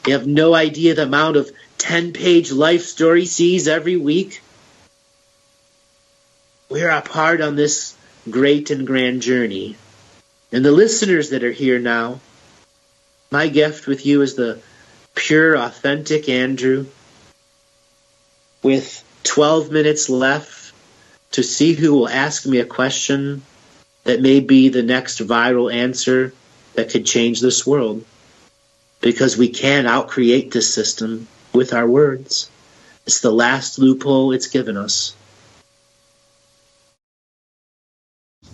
You have no idea the amount of 10-page life story sees every week. We're a part on this great and grand journey. And the listeners that are here now, my gift with you is the pure, authentic Andrew, with 12 minutes left to see who will ask me a question that may be the next viral answer that could change this world. Because we can outcreate this system with our words. It's the last loophole it's given us.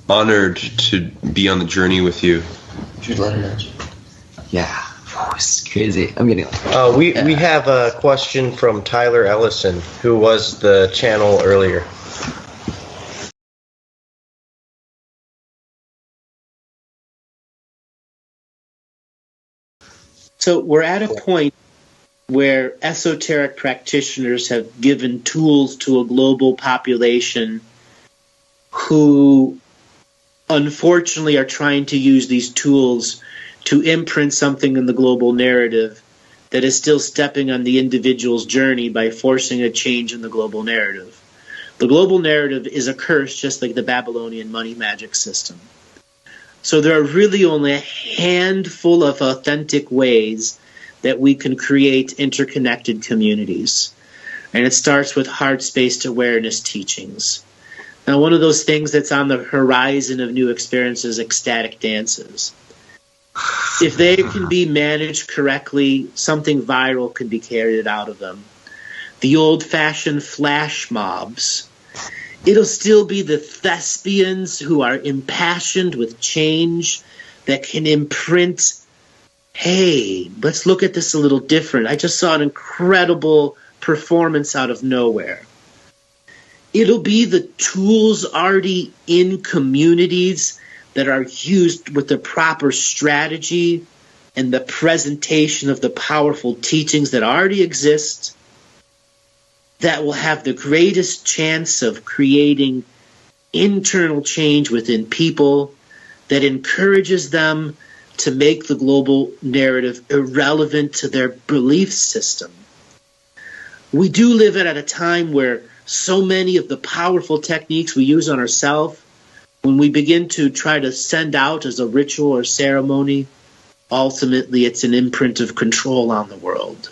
Honored to be on the journey with you. Should let her know. Yeah. Oh, it's crazy. I'm getting we have a question from Tyler Ellison, who was the channel earlier. So we're at a point where esoteric practitioners have given tools to a global population who unfortunately are trying to use these tools to imprint something in the global narrative that is still stepping on the individual's journey by forcing a change in the global narrative. The global narrative is a curse, just like the Babylonian money magic system. So there are really only a handful of authentic ways that we can create interconnected communities. And it starts with heart-spaced awareness teachings. Now, one of those things that's on the horizon of new experiences, ecstatic dances. If they can be managed correctly, something viral can be carried out of them. The old-fashioned flash mobs. It'll still be the thespians who are impassioned with change that can imprint, hey, let's look at this a little different. I just saw an incredible performance out of nowhere. It'll be the tools already in communities that are used with the proper strategy and the presentation of the powerful teachings that already exist that will have the greatest chance of creating internal change within people that encourages them to make the global narrative irrelevant to their belief system. We do live at a time where so many of the powerful techniques we use on ourselves, when we begin to try to send out as a ritual or ceremony, ultimately it's an imprint of control on the world.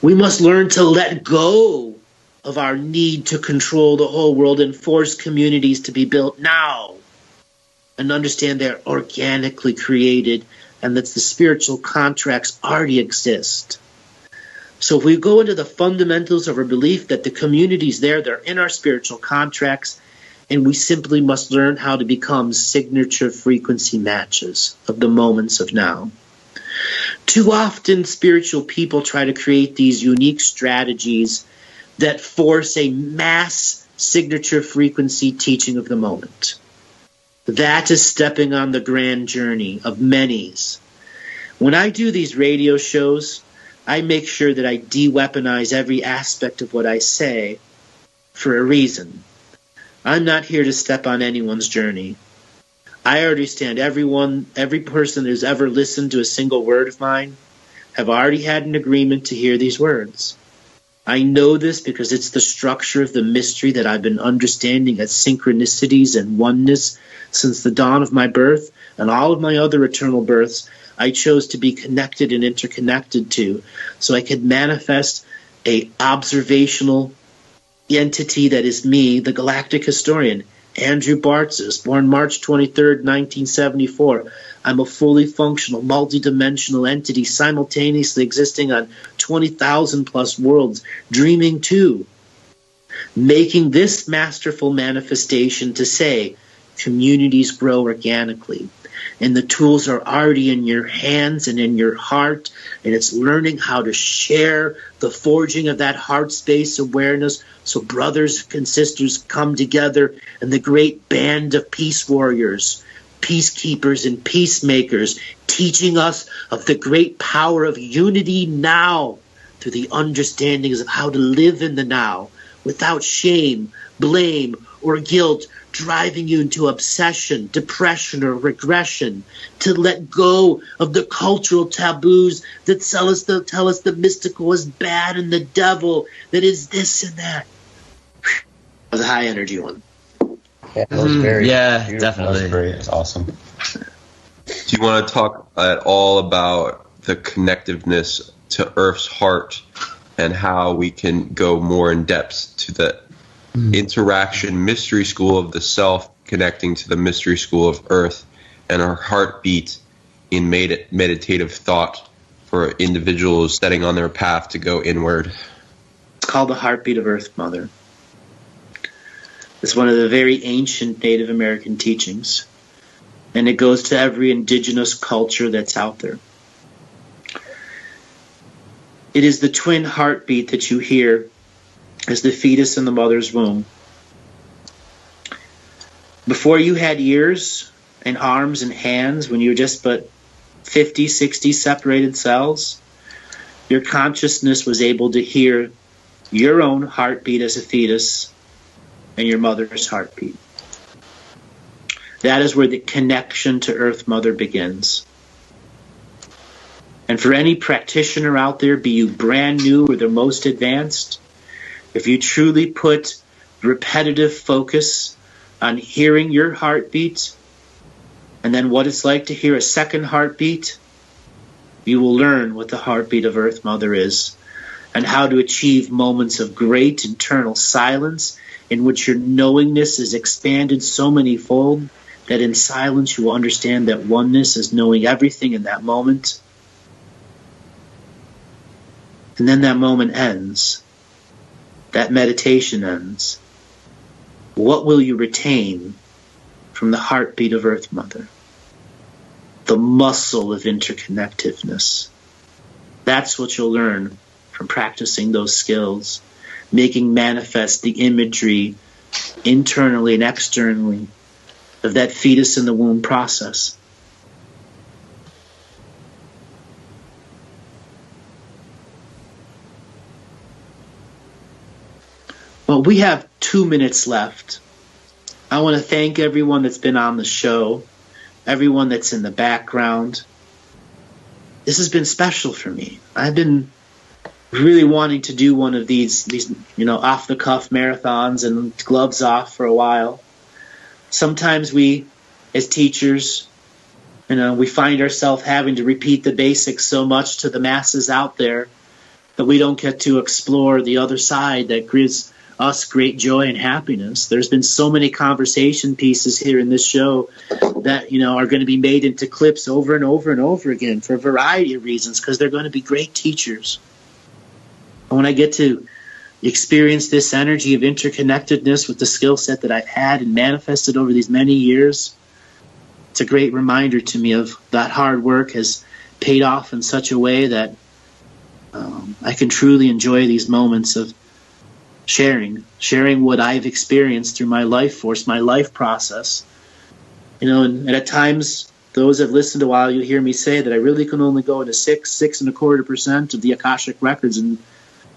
We must learn to let go of our need to control the whole world and force communities to be built now, and understand they're organically created and that the spiritual contracts already exist. So if we go into the fundamentals of our belief that the communities there, they're in our spiritual contracts, and we simply must learn how to become signature frequency matches of the moments of now. Too often, spiritual people try to create these unique strategies that force a mass signature frequency teaching of the moment. That is stepping on the grand journey of many's. When I do these radio shows, I make sure that I de-weaponize every aspect of what I say for a reason. I'm not here to step on anyone's journey. I understand every person who's ever listened to a single word of mine have already had an agreement to hear these words. I know this because it's the structure of the mystery that I've been understanding as synchronicities and oneness since the dawn of my birth and all of my other eternal births. I chose to be connected and interconnected to, so I could manifest a observational entity that is me, the Galactic Historian, Andrew Bartzis, born March 23rd, 1974. I'm a fully functional, multidimensional entity simultaneously existing on 20,000 plus worlds, dreaming too. Making this masterful manifestation to say, communities grow organically. And the tools are already in your hands and in your heart, and it's learning how to share the forging of that heart space awareness so brothers and sisters come together and the great band of peace warriors, peacekeepers and peacemakers, teaching us of the great power of unity now through the understandings of how to live in the now without shame, blame, or guilt, driving you into obsession, depression, or regression, to let go of the cultural taboos that tell us the mystical is bad and the devil that is this and that. That was a high energy one. Yeah, that was very beautiful. Definitely. That was great. It's awesome. Do you want to talk at all about the connectiveness to Earth's heart and how we can go more in depth to the interaction mystery school of the self connecting to the mystery school of Earth and our heartbeat in meditative thought for individuals setting on their path to go inward? It's called the heartbeat of Earth Mother. It's one of the very ancient Native American teachings, and it goes to every indigenous culture that's out there. It is the twin heartbeat that you hear as the fetus in the mother's womb. Before you had ears and arms and hands, when you were just but 50, 60 separated cells, your consciousness was able to hear your own heartbeat as a fetus and your mother's heartbeat. That is where the connection to Earth Mother begins. And for any practitioner out there, be you brand new or the most advanced, if you truly put repetitive focus on hearing your heartbeat and then what it's like to hear a second heartbeat, you will learn what the heartbeat of Earth Mother is and how to achieve moments of great internal silence in which your knowingness is expanded so many-fold that in silence you will understand that oneness is knowing everything in that moment. And then that moment ends. That meditation ends. What will you retain from the heartbeat of Earth Mother? The muscle of interconnectiveness. That's what you'll learn from practicing those skills, making manifest the imagery internally and externally of that fetus in the womb process. Well, we have 2 minutes left. I want to thank everyone that's been on the show, everyone that's in the background. This has been special for me. I've been really wanting to do one of these off-the-cuff marathons and gloves off for a while. Sometimes we, as teachers, we find ourselves having to repeat the basics so much to the masses out there that we don't get to explore the other side that gives us great joy and happiness. There's been so many conversation pieces here in this show that are going to be made into clips over and over and over again for a variety of reasons, because they're going to be great teachers. And when I get to experience this energy of interconnectedness with the skill set that I've had and manifested over these many years, it's a great reminder to me of that hard work has paid off in such a way that I can truly enjoy these moments of sharing what I've experienced through my life force, my life process, And at times, those that have listened a while, you'll hear me say that I really can only go into 6.25% of the Akashic Records, and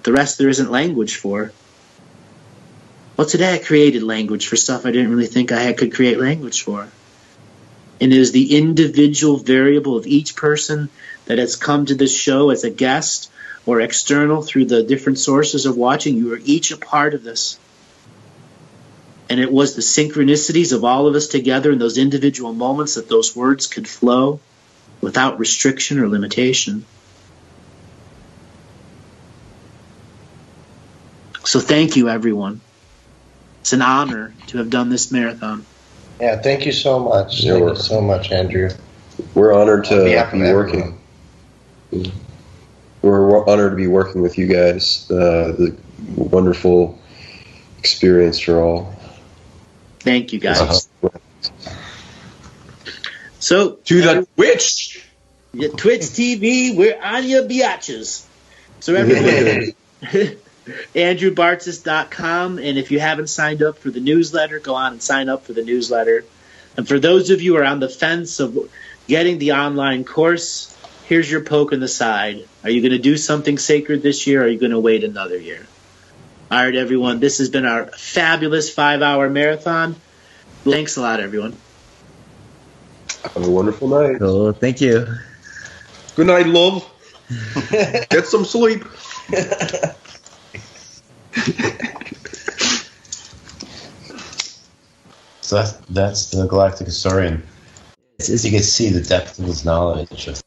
the rest there isn't language for. Well, today I created language for stuff I didn't really think I could create language for. And it is the individual variable of each person that has come to this show as a guest or external through the different sources of watching. You are each a part of this. And it was the synchronicities of all of us together in those individual moments that those words could flow without restriction or limitation. So thank you, everyone. It's an honor to have done this marathon. Yeah, thank you so much. Yeah, thank you so much, Andrew. We're honored to be everyone. working. We're honored to be working with you guys. The wonderful experience for all. Thank you, guys. So To the Twitch! Twitch TV, we're on your biatches. So everyone, AndrewBartzis.com, and if you haven't signed up for the newsletter, go on and sign up for the newsletter. And for those of you who are on the fence of getting the online course, here's your poke in the side. Are you going to do something sacred this year, or are you going to wait another year? All right, everyone, this has been our fabulous 5-hour marathon. Thanks a lot, everyone. Have a wonderful night. Cool. Thank you. Good night, love. Get some sleep. So that's the Galactic Historian. As you can see, the depth of his knowledge of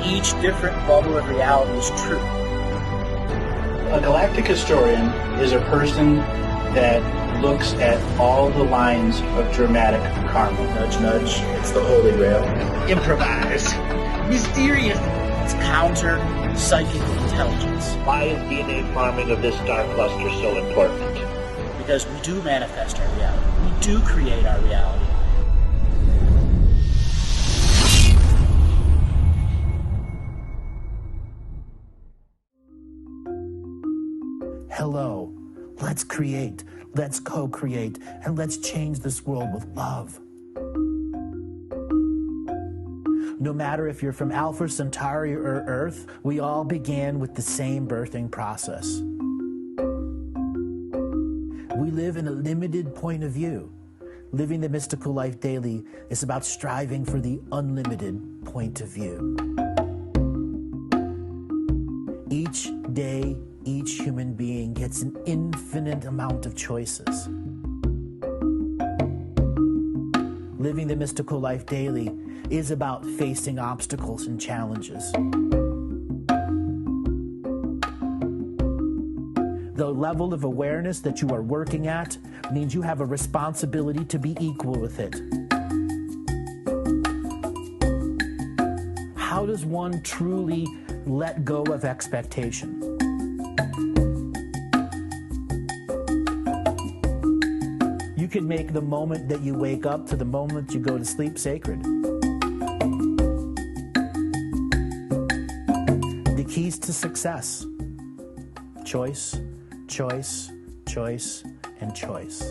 Each different bubble of reality is true. A galactic historian is a person that looks at all the lines of dramatic karma. Nudge, nudge. It's the Holy Grail. Improvise. Mysterious. It's counter psychic intelligence. Why is DNA farming of this star cluster so important? Because we do manifest our reality. We do create our reality. Hello. Let's create. Let's co-create. And let's change this world with love. No matter if you're from Alpha Centauri or Earth, we all began with the same birthing process. We live in a limited point of view. Living the mystical life daily is about striving for the unlimited point of view. Each day, each human being gets an infinite amount of choices. Living the mystical life daily is about facing obstacles and challenges. The level of awareness that you are working at means you have a responsibility to be equal with it. How does one truly let go of expectation? You can make the moment that you wake up to the moment you go to sleep sacred. The keys to success: choice, choice, choice, and choice.